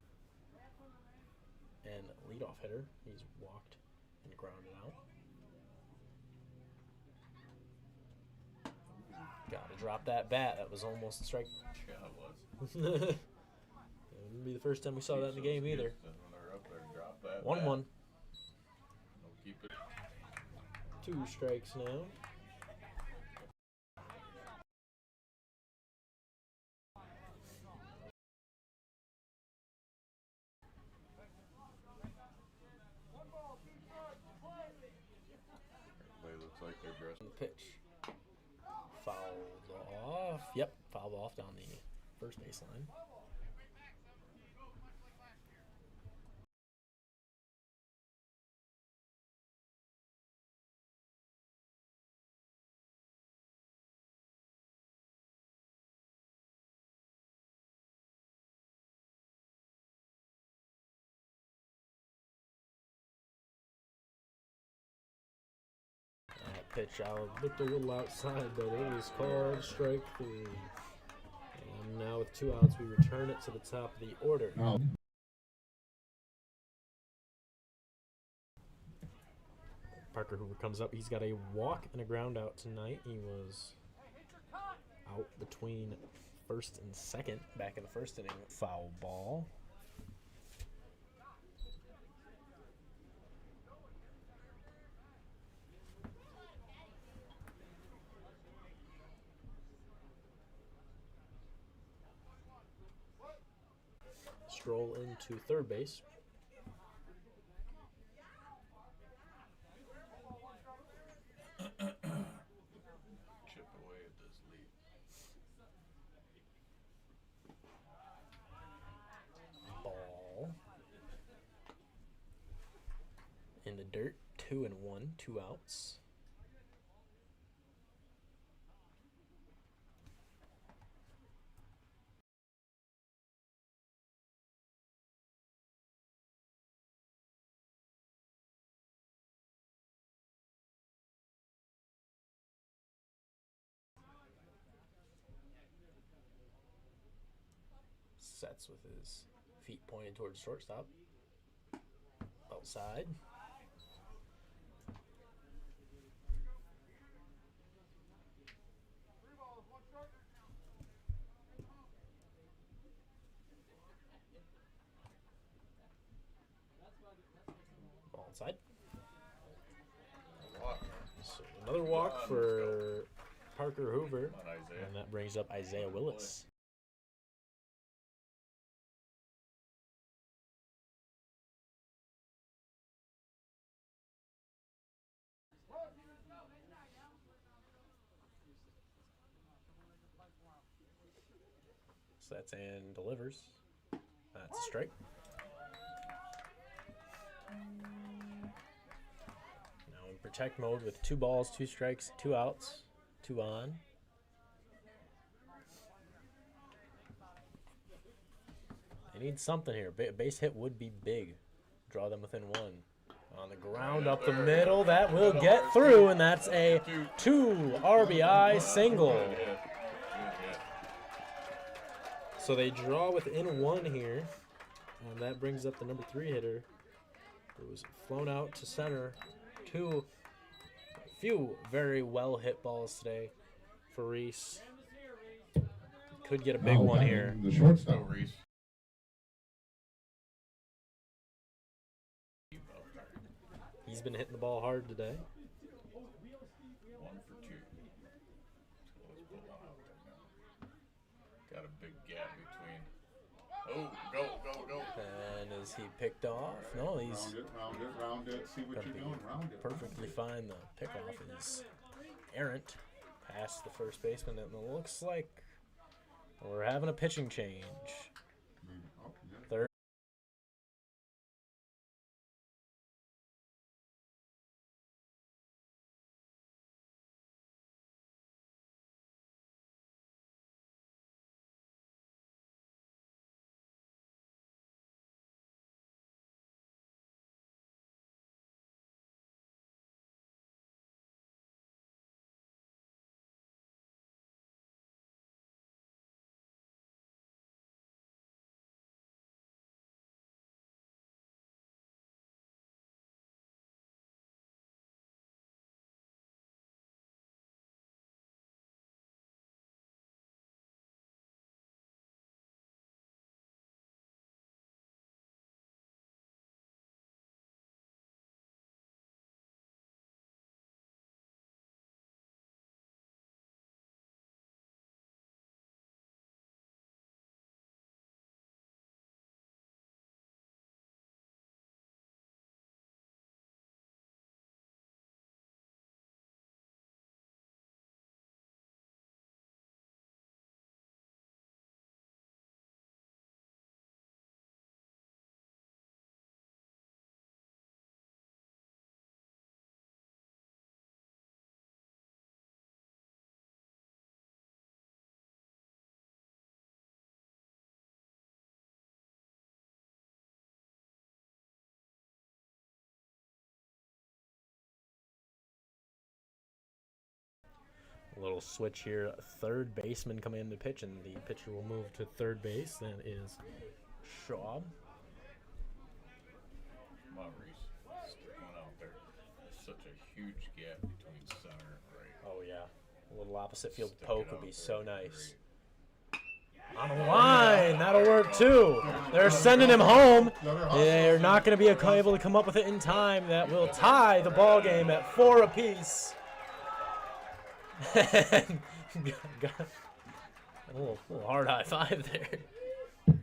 and leadoff hitter, he's walked and grounded out. Gotta drop that bat. That was almost a strike. Yeah, it was. It wouldn't be the first time we saw that in the game either. When they're up there, drop that 1-1. bat. They'll keep it. 2 strikes now. Everybody looks like they're dressed. The pitch. Fouled off. Yep, fouled off down the first baseline. Pitch out, looked a little outside, but it was called strike 3. And now with 2 outs, we return it to the top of the order. Now, Parker Hoover comes up. He's got a walk and a ground out tonight. He was out between 1st and 2nd back in the 1st inning. Foul ball. roll into third base. Chip away at this lead. Ball in the dirt. 2-1, 2 outs. Sets with his feet pointed towards shortstop. Outside. Ball inside. Walk. So another walk for Parker Hoover. Come on, Isaiah. And that brings up Isaiah Willis. Sets and delivers. That's a strike. Now in protect mode with 2 balls, 2 strikes, 2 outs, 2 on. They need something here. Base hit would be big. Draw them within 1. On the ground up the middle. That will get through, and that's a 2 RBI single. So they draw within 1 here, and that brings up the number 3 hitter, who was flown out to center. 2 few very well hit balls today for Reese. Could get a big one here. The shortstop. Go, Reese. He's been hitting the ball hard today. 1 for 2. So let's put 1 out there now. Got a big gap between. Oh, go. And is he picked off? No, he's Round it. See what you're doing. Round it. perfectly fine. The pickoff is errant past the first baseman. And it looks like we're having a pitching change. Oh, yeah. Third. A little switch here. Third baseman coming in to pitch, and the pitcher will move to third base. That is Schwab. Come on, Reese. Stick 1 out there. There's such a huge gap between center and right. Oh, yeah. A little opposite field Stick poke it would out be there. so nice. Great. On the line. That'll work, too. They're sending him home. They're not going to be able to come up with it in time. That will tie the ball game at 4 apiece. got a little hard high five there.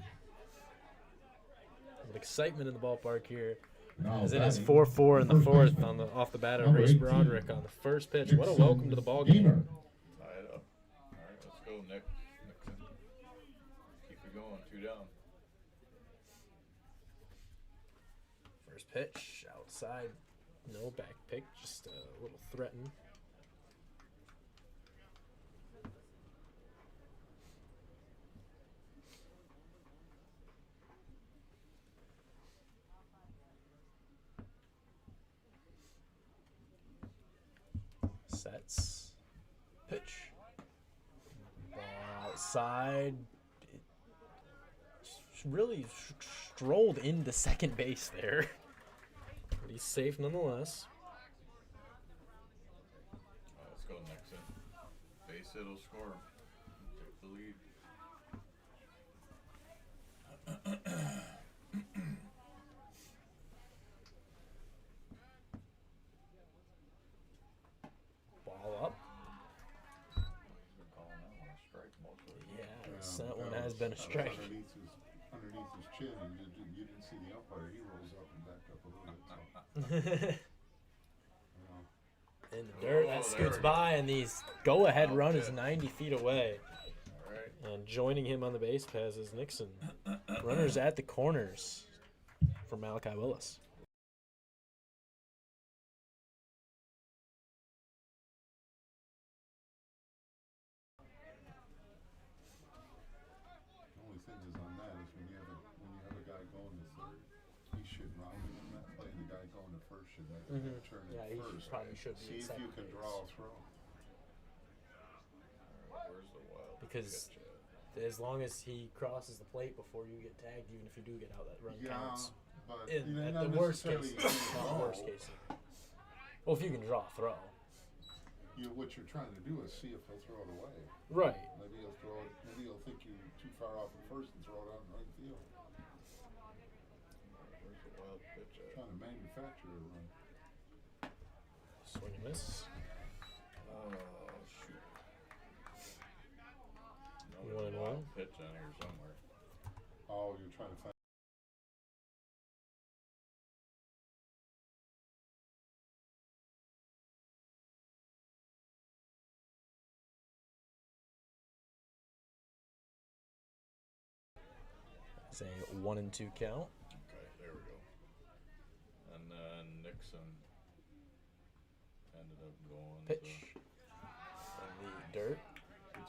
excitement in the ballpark here. Now As it is batting, 4-4 in the first fourth baseman, on the off the bat of number Reese 18, Broderick on the first pitch. What a Nixon welcome to the ball game. Gamer. Tie it up. All right, let's go, Nick. Nixon. Keep it going. 2 down. First pitch outside. No back pick, just a little threaten. Sets. Pitch. Ball outside. It really strolled into second base there. But he's safe nonetheless. Let's go, Nixon. Base hit will score. Take the lead. Ball up. He's been calling that one a strike mostly. Yeah, that one has been a strike. Underneath his chin, and you didn't see the umpire. He rolls up and backed up a little bit. So, you know. In the dirt, Oh, that there scoots we by, and the go-ahead Out run is there. 90 feet away. All right. And joining him on the base paths is Nixon. Runners at the corners for Malachi Willis. The only thing is on that is when you have a guy going to third, he should round him in that play. The guy going to first should turn Yeah, it he first. probably should See be at if you second can base. draw a throw. All right, where's the wild Because pitch at? as long as he crosses the plate before you get tagged, even if you do get out, that run Yeah, counts. but In, you know, at not the worst case, necessarily not the draw. worst case. Well, if you can draw a throw. What you're trying to do is see if he'll throw it away. Right. Maybe he'll throw it. Maybe he'll think you're too far off at first and throw it out in right field. Where's the wild pitch at? Trying to manufacture a run. Swing and miss. Oh, shoot. No, One there's and a wild one. pitch on here somewhere. Oh, you're trying to find. It's a 1-2 count. Okay, there we go. And then Nixon ended up going Pitch. On the dirt. Good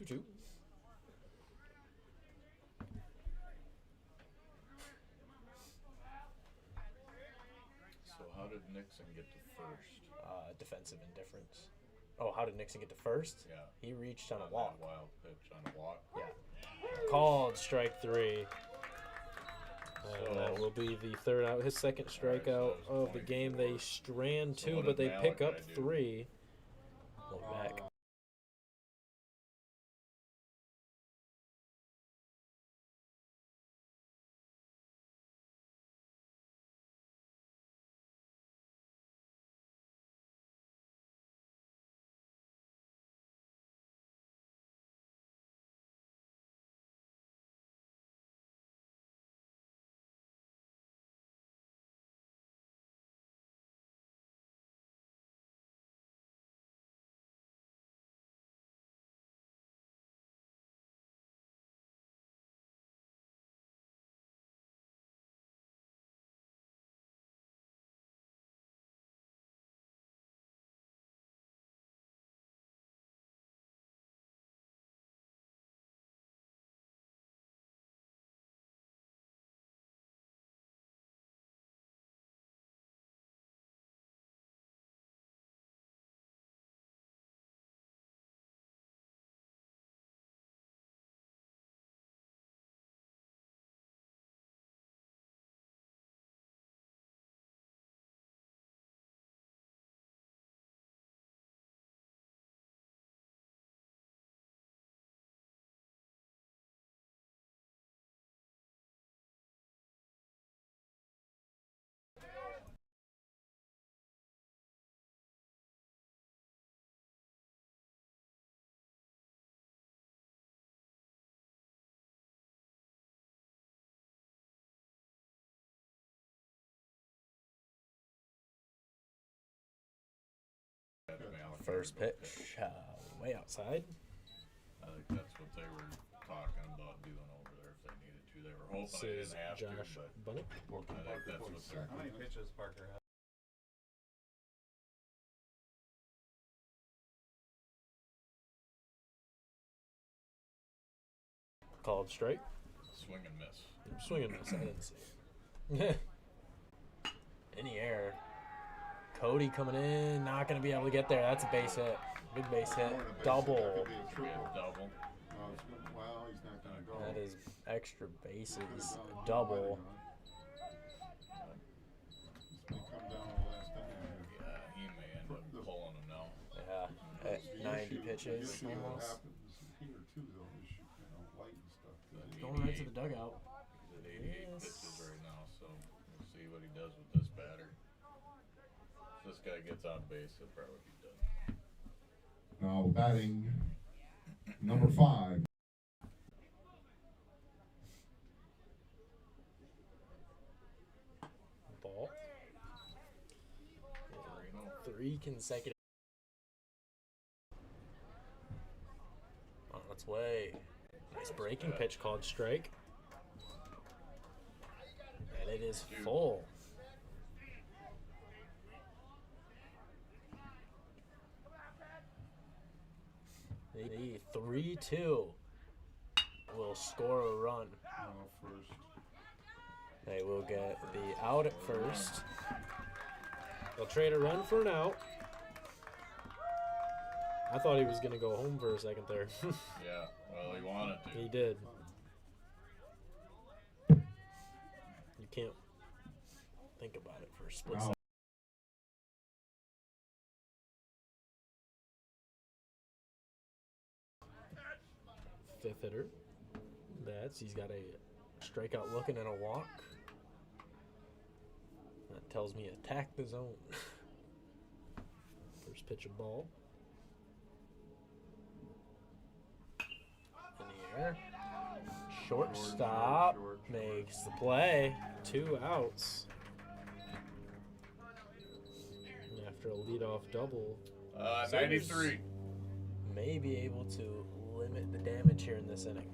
stuff. 2-2. So how did Nixon get to first? Defensive indifference. Oh, how did Nixon get to first? Yeah. He reached on a that walk. wild pitch on a walk. Yeah. Called strike 3. And that So- will be the third out, his second Alright, so strikeout that was of the game. They 24. strand So 2, what but did they pick up Malachi do? 3. Look back. First pitch, way outside. I think that's what they were talking about doing over there if they needed to. They were hoping This they is didn't have Josh to, Bunnick. but I think that's what they're. How many pitches Parker had? Called straight. Swing and miss. Swing and miss. I didn't see it. In the air. Cody coming in. Not going to be able to get there. That's a base hit. Big base hit. Double. That could be a Should be triple. a double. Well, he's not going to go. That is extra bases. Double. They come down the last inning. Yeah, he may end up pulling him now. Yeah. At 90 pitches. The issue that Almost. happens here too, though, is light and stuff. Going right to the dugout. He's at 88 Yes. pitches right now, so we'll see what he does with this batter. If this guy gets on base, he'll probably be done. Now batting number 5. Ball. 3-0. 3 consecutive. On its way. Nice breaking pitch called strike. And it is full. The 3-2 will score a run. First. They will get the out at first. They'll trade a run for an out. I thought he was going to go home for a second there. Yeah, well, he wanted to. He did. You can't think about it for a split Wow. second. Fifth hitter. He's got a strikeout looking and a walk. That tells me attack the zone. First pitch of ball. In the air. Shortstop Short. makes the play. 2 outs. And after a leadoff double, 93. may be able to limit the damage here in this inning.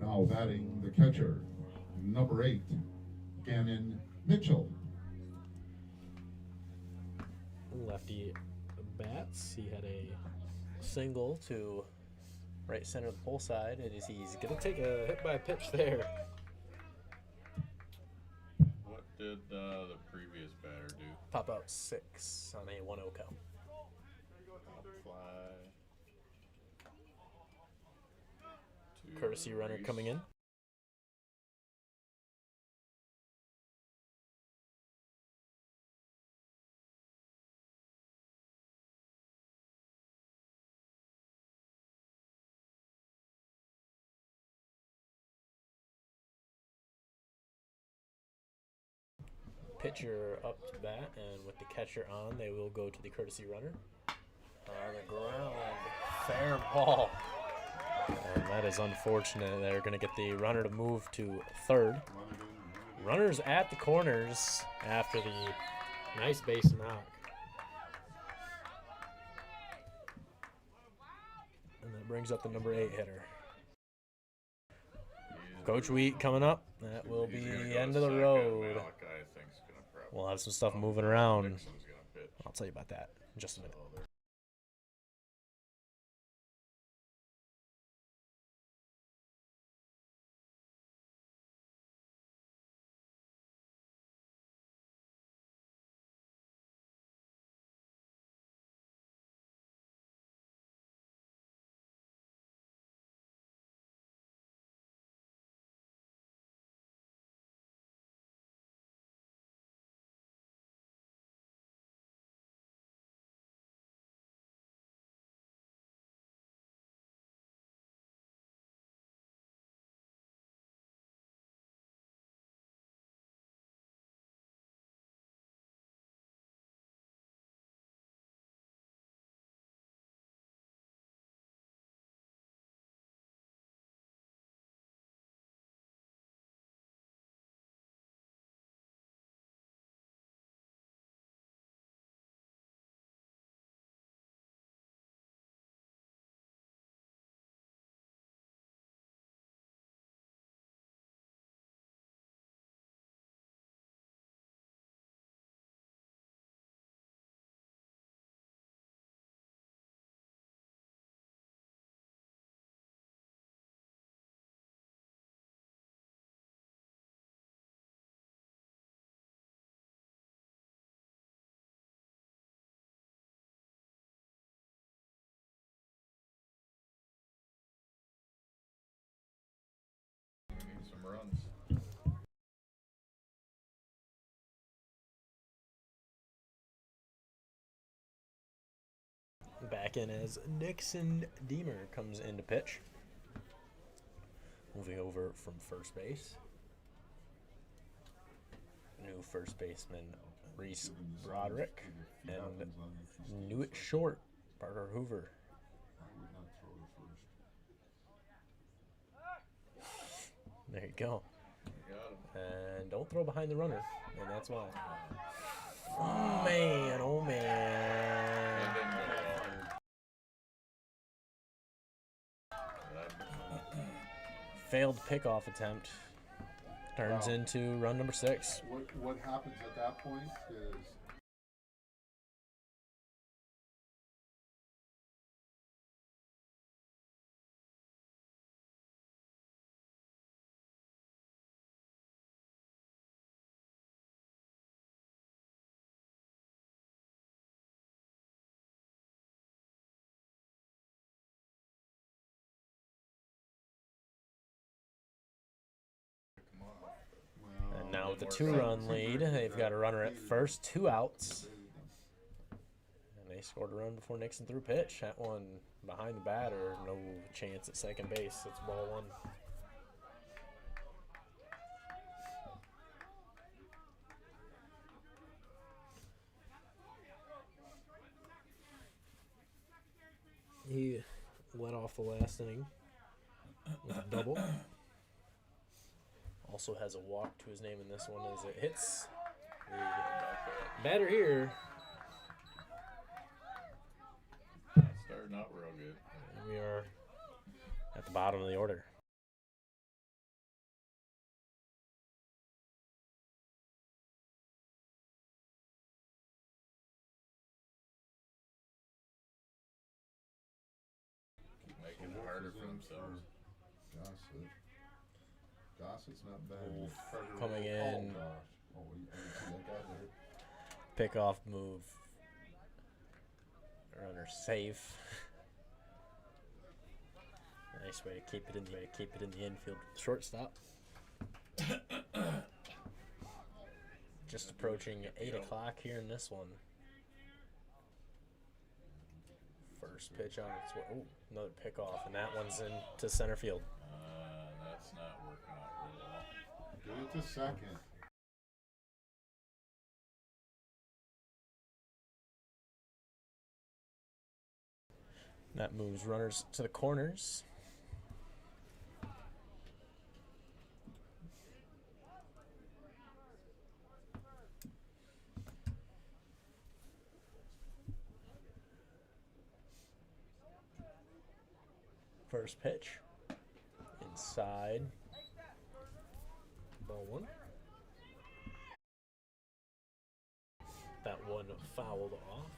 Now batting the catcher, number 8, Gannon Mitchell. Lefty bats. He had a single to right center of the pole side. He's going to take a hit by pitch there. What did the previous batter do? Pop out 6 on a 1-0 count. Fly. To Courtesy runner Reese. coming in. Pitcher up to bat, and with the catcher on, they will go to the courtesy runner. On the ground, fair ball. And that is unfortunate. They're going to get the runner to move to third. Run it in, run it in. Runners at the corners after the nice base knock. And that brings up the number 8 hitter. Coach Wheat coming up. That will be He's gonna the go end of the second. road. Malachi, I think, is gonna probably. We'll have some stuff moving around. Nixon's gonna pitch. I'll tell you about that in just a minute. So they're runs. Back in as Nixon Deemer comes into pitch. Moving over from first base. New first baseman Reese Broderick. And new at short, Parker Hoover. I would not throw to first. There you go. You got him. And don't throw behind the runner, and that's why. Oh man, oh That man. didn't go well. Failed pickoff attempt. Turns Wow. into run number 6. What happens at that point is Come on. well, And now with the More 2-run sense. lead, they've got a runner at first, 2 outs. And they scored a run before Nixon threw pitch. That one behind the batter, no chance at second base. It's ball 1. He led off the last inning with a double. Also has a walk to his name in this one as it hits the batter here. Starting out real good. And we are at the bottom of the order. Keep making it harder for themselves. Gossett. Gossett's not bad. Wolf Just Trevor coming Wolf. in. Oh gosh. Oh, you didn't see that guy there. Pickoff move. Runner safe. Nice way to keep it in the infield. Shortstop. Just approaching 8 o'clock here in this one. First pitch on its way. Oh, another pickoff, and that one's into center field. That's not working out real well. Give it to second. That moves runners to the corners. First pitch. Inside. Ball 1. That one fouled off.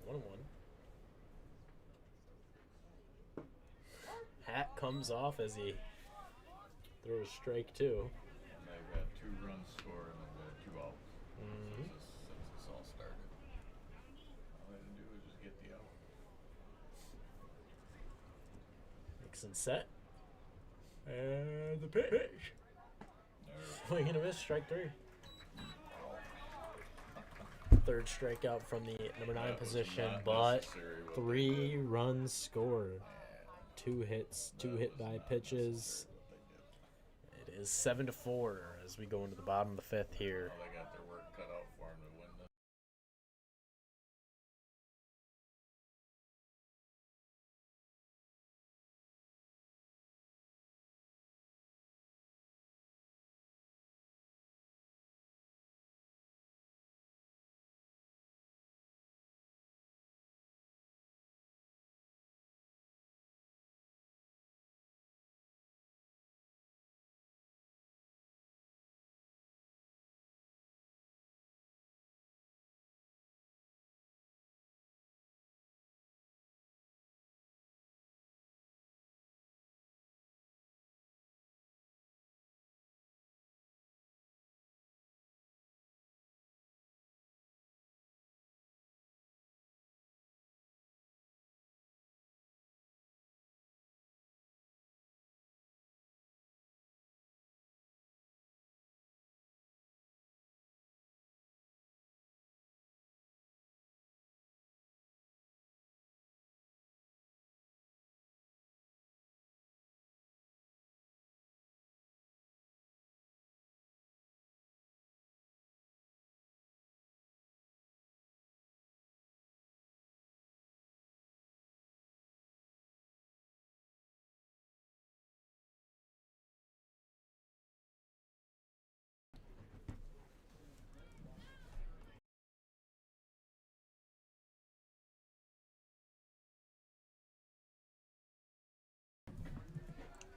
One and 1. Hat comes off as he throws strike 2. And they've had 2 runs scored and they've had 2 outs Mhm. since this all started. All they had to do was just get the out. Nixon set. And the pitch. Swing and a miss, strike 3. Third strikeout from the number 9 That was position, not but necessary what they 3 did. runs scored. Yeah, 2 hits, 2 that hit was by not pitches. necessary what they did. It is 7-4 as we go into the bottom of the 5th here. Well, they got their work cut out for them to win this.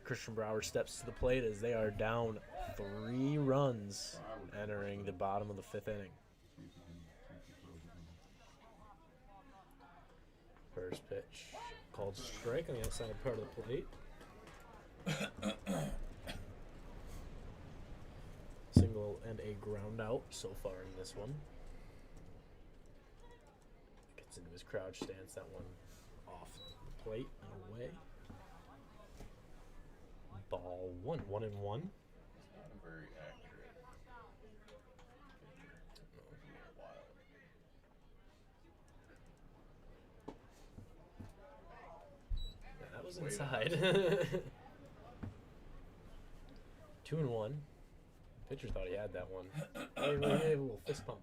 Christian Brower steps to the plate as they are down 3 runs entering the bottom of the 5th inning. First pitch called strike on the outside part of the plate. Single and a ground out so far in this one. Gets into his crouch stance, that one off the plate and away. Ball 1, 1-1. Not a very accurate pitcher. That was inside. 2-1. Pitcher thought he had that one. Hey, a little fist pump.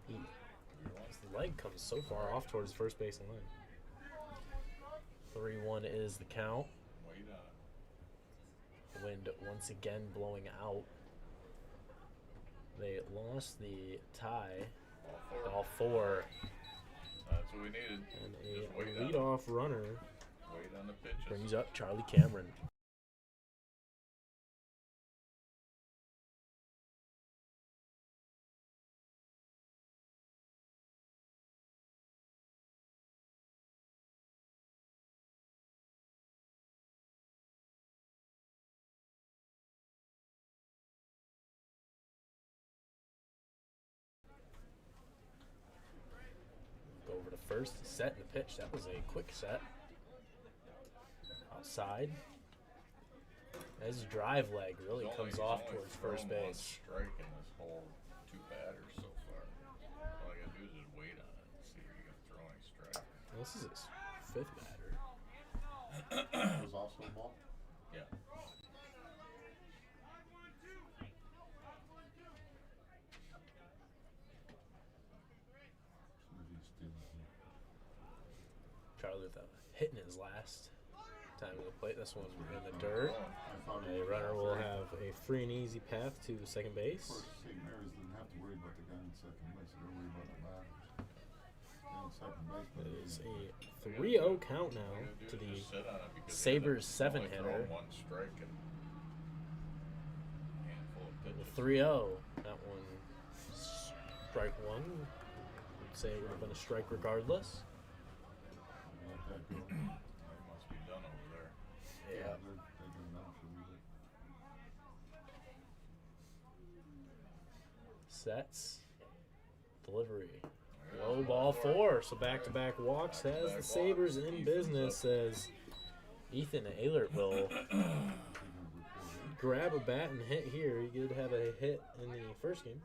His leg comes so far off towards first base line. 3-1 is the count. Wait on it. Wind once again blowing out. They lost the tie. All 4. That's what we needed. And Just a wait on it. leadoff runner Wait on the pitches. brings up Charlie Cameron. Go over to first, set and the pitch. That was a quick set. Outside. His drive leg really comes off towards first One base. strike in this whole 2 batters so far. All I gotta do is just wait on it and see if you can throw any strike. This is his 5th batter. It was also a ball. Yeah. Charlie with a hit in his last time to the plate. This one's in the dirt. I thought A runner will have a free and easy path to second Of base. course, St. Mary's didn't have to worry about the guy in second base. They worry about the batters. Guy in second base, but It is a 3-0 count now All you gotta to do is the just sit on it because Sabres they end up 7-hitter. only throwing 1 strike and a handful of pitches. 3-0. That one, strike 1. I'd say it would have been a strike regardless. let that go. They must be done over there. Yeah. They're taking them out for a minute. Sets. Delivery. Low ball 4. So back-to-back walks has the Sabres in business as Ethan Ehlert will grab a bat and hit here. He did have a hit in the first game.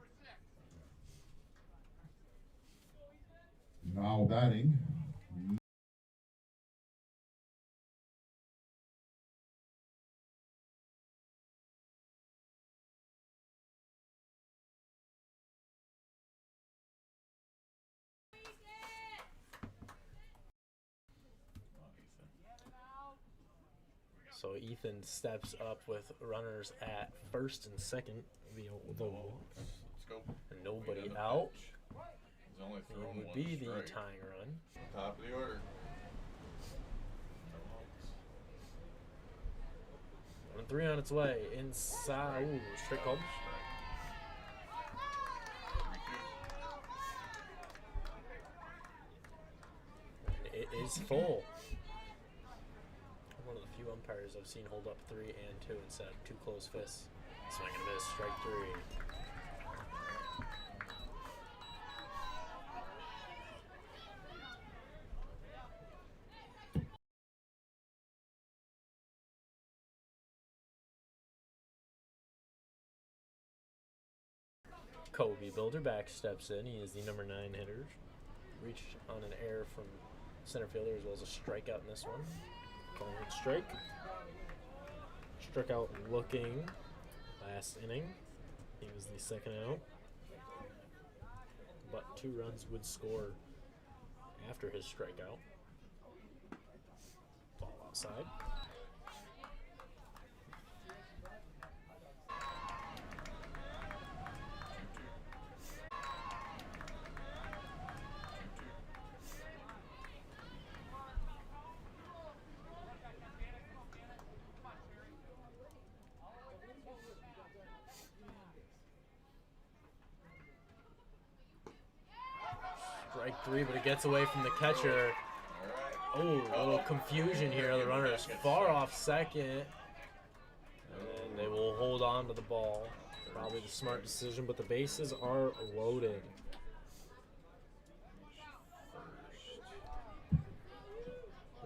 Now batting, So Ethan steps up with runners at first and second via the walk. Let's go. And nobody Wait on the out. pitch. He's only It thrown would 1 be the strike. tying run. Top of the order. 1-3 on its way. Inside. Ooh, straight called. It is full. One of the few umpires I've seen hold up 3 and 2 instead of 2 closed fists. Swing and a miss, strike 3. Kobe Bilderback steps in. He is the number 9 hitter. Reached on an error from center fielder as well as a strikeout in this one. Calling it strike. Struck out looking last inning. He was the second out. But 2 runs would score after his strikeout. Ball outside. 3, but it gets away from the catcher. Oh, a little confusion here. The runner is far off second. And they will hold on to the ball. Probably the smart decision, but the bases are loaded.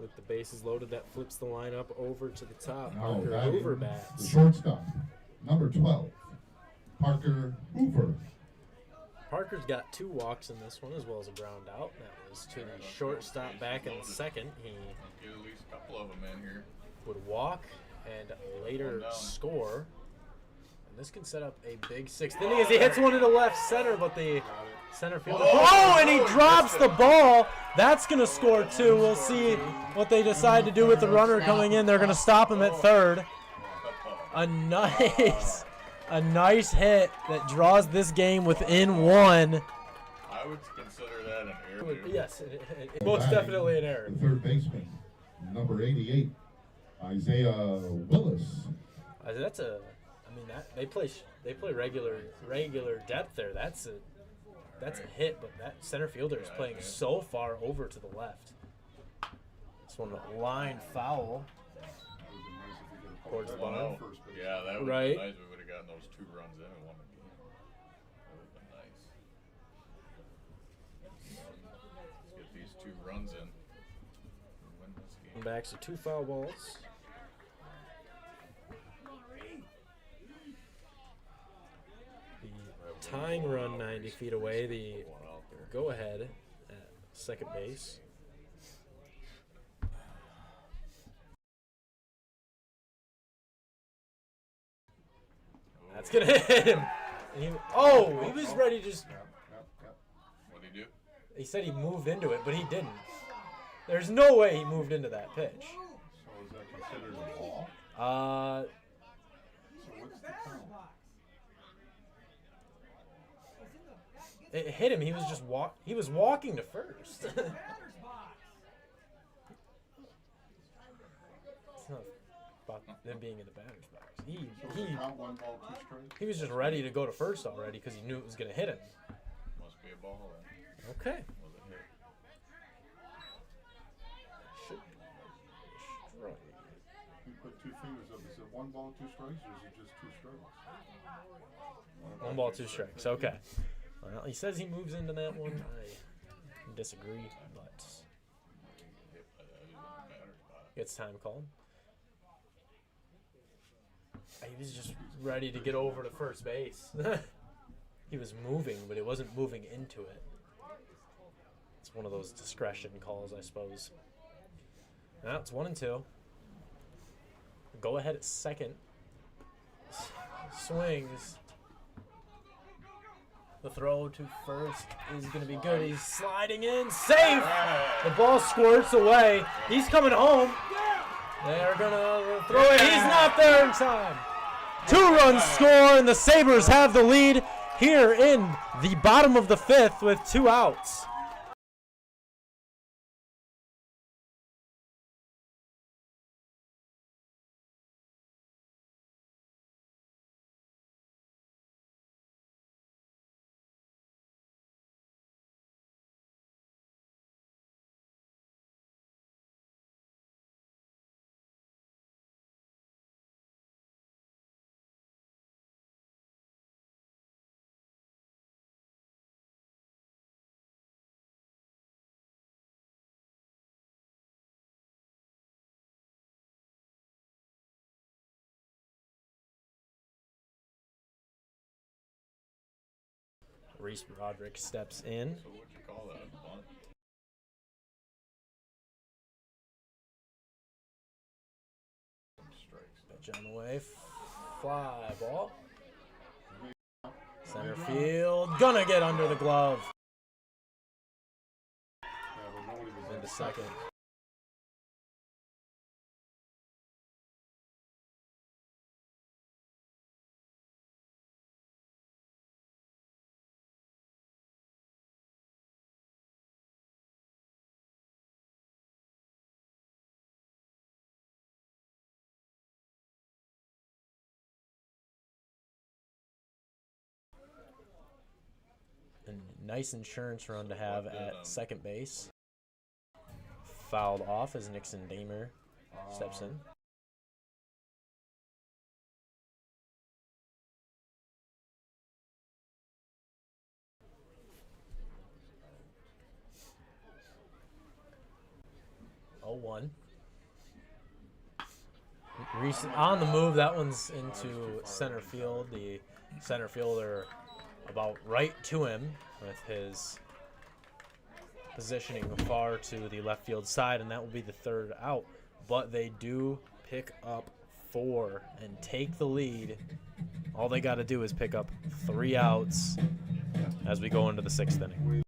With the bases loaded, that flips the lineup over to the top. Now Parker batting, Hoover the bats. shortstop, number 12, Parker Hoover. Parker's got 2 walks in this one as well as a ground out. That was to the shortstop back in the second. He Get at least a couple of them in here. would walk and later score. And this can set up a big 6th inning as he hits one into left center, but the center fielder. Oh, and he drops the ball. That's going to score 2. We'll see what they decide to do with the runner coming in. They're going to stop him at third. A nice hit that draws this game within 1. I would consider that an error. Yes, most definitely an error. The third baseman, number 88, Isaiah Willis. That's a. I mean that they play regular depth there. That's a hit, but that center fielder is playing so far over to the left. This one a line foul towards the bottom. Yeah, that would Right. be nice if we would have gotten those 2 runs in and won the game. That would have been nice. Let's get these 2 runs in and win this game. Backs to 2 foul balls. The tying run 90 feet away. The go ahead at second base. That's gonna hit him. And he was ready to just. What'd he do? He said he moved into it, but he didn't. There's no way he moved into that pitch. So is that considered a ball? Uh, So what's the count? it hit him. He was just He was walking to first. It's not about him being in the batter's box. Count 1 ball, 2 strikes? He was just ready to go to first already because he knew it was gonna hit him. Must be a ball then. Okay. Was it hit? Should be a strike. You put 2 fingers up. Is it 1 ball, 2 strikes, or is it just 2 strikes? 1 ball, 2 strikes. Okay. Well, he says he moves into that one. I disagree, but Hit by that. He was in the batter's box. gets time called. He was just ready to get over to first base. He was moving, but it wasn't moving into it. It's one of those discretion calls, I suppose. Now it's 1-2. Go ahead at second. Swings. The throw to first is going to be good. He's sliding in. Safe! The ball squirts away. He's coming home. They're going to throw it. He's not there in time. 2 runs score, and the Sabres have the lead here in the bottom of the 5th with 2 outs. Reese Broderick steps in. So what'd you call that? A bunt? Strikes. Pitch on the way. Fly ball. Center field. Gonna get under the glove. Yeah, but nobody was Into second. And nice insurance run to have at second base. Fouled off as Nixon Damer steps in. Oh, 1. On the move, that one's into center field. The center fielder about right to him with his positioning far to the left field side, and that will be the third out. But they do pick up 4 and take the lead. All they got to do is pick up 3 outs as we go into the 6th inning.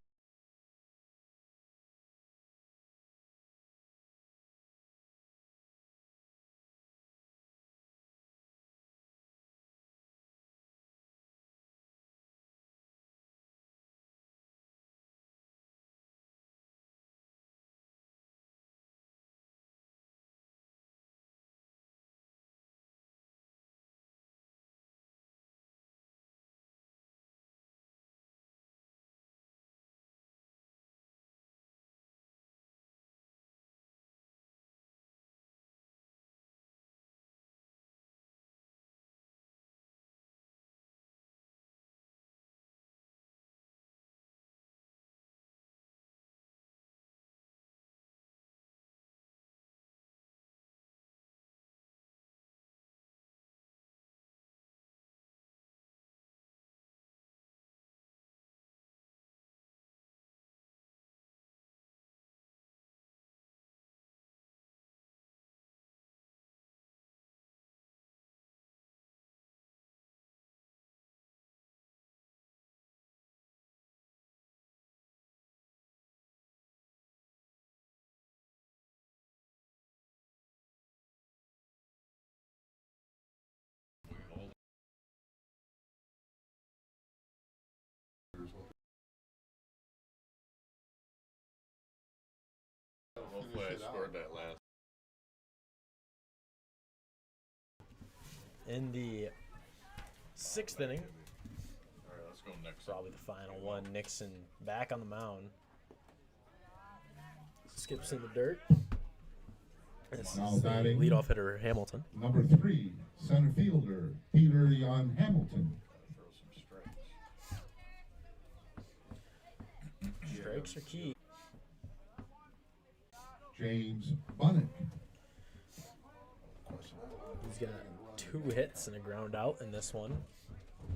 Hopefully I scored that last. In the 6th inning, All right, let's go next. probably the final one, Nixon back on the mound. Skips in the dirt. This is Now the batting. leadoff hitter, Hamilton. Number 3, center fielder, Peter Jan Hamilton. Throw some strikes. Strikes are key. James Bunnick. He's got 2 hits and a ground out in this one.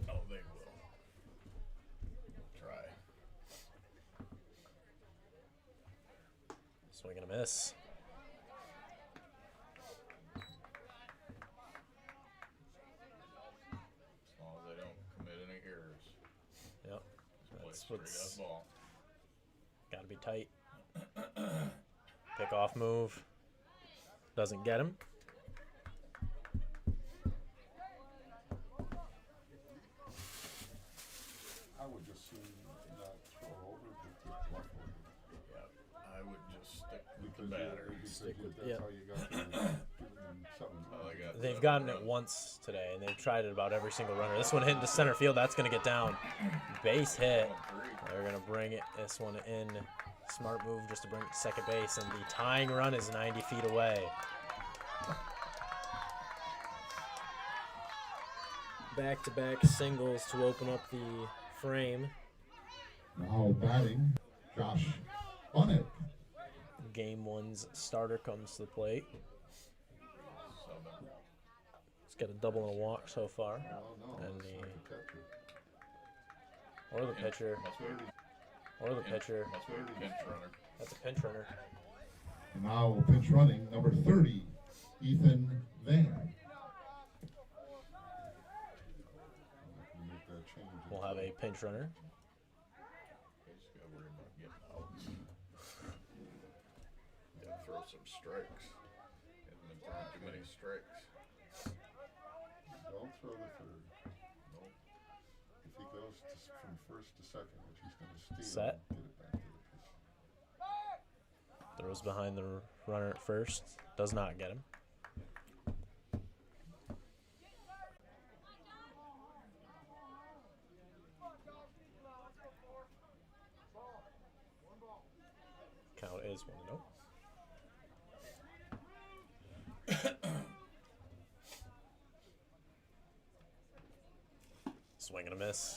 Oh, they will. Try. Swing and a miss. As long as they don't commit any errors. Yep. Play That's straight what's up ball. got to be tight. Pick off move. Doesn't get him. I would just soon not throw over, but just bluff over. Yeah, I would just stick with the Because batter. that's yeah. how you got to give them something. Oh, they got They've gotten it once today, and they've tried it about every single runner. This one hit into center field. That's going to get down. Base hit. They're going to bring it this one in. Smart move just to bring it to second base, and the tying run is 90 feet away. Back-to-back singles to open up the frame. Now batting, Josh Bunnick. Game 1's starter comes to the plate. He's got a double and a walk so far. Oh, no, And it's the- not the catcher. Or the pitcher. Must be, Or the pitcher. must be a pinch runner. That's a pinch runner. Now pinch running, number 30, Ethan Van. You make that change. We'll have a pinch runner. They just gotta worry about getting outs. Gotta throw some strikes. Haven't been throwing too many strikes. Don't throw the third. Nope. If he goes from first to second, which he's going to steal, Set. get it back to the pitcher. Throws behind the runner at first. Does not get him. this one. Nope. Swing and a miss.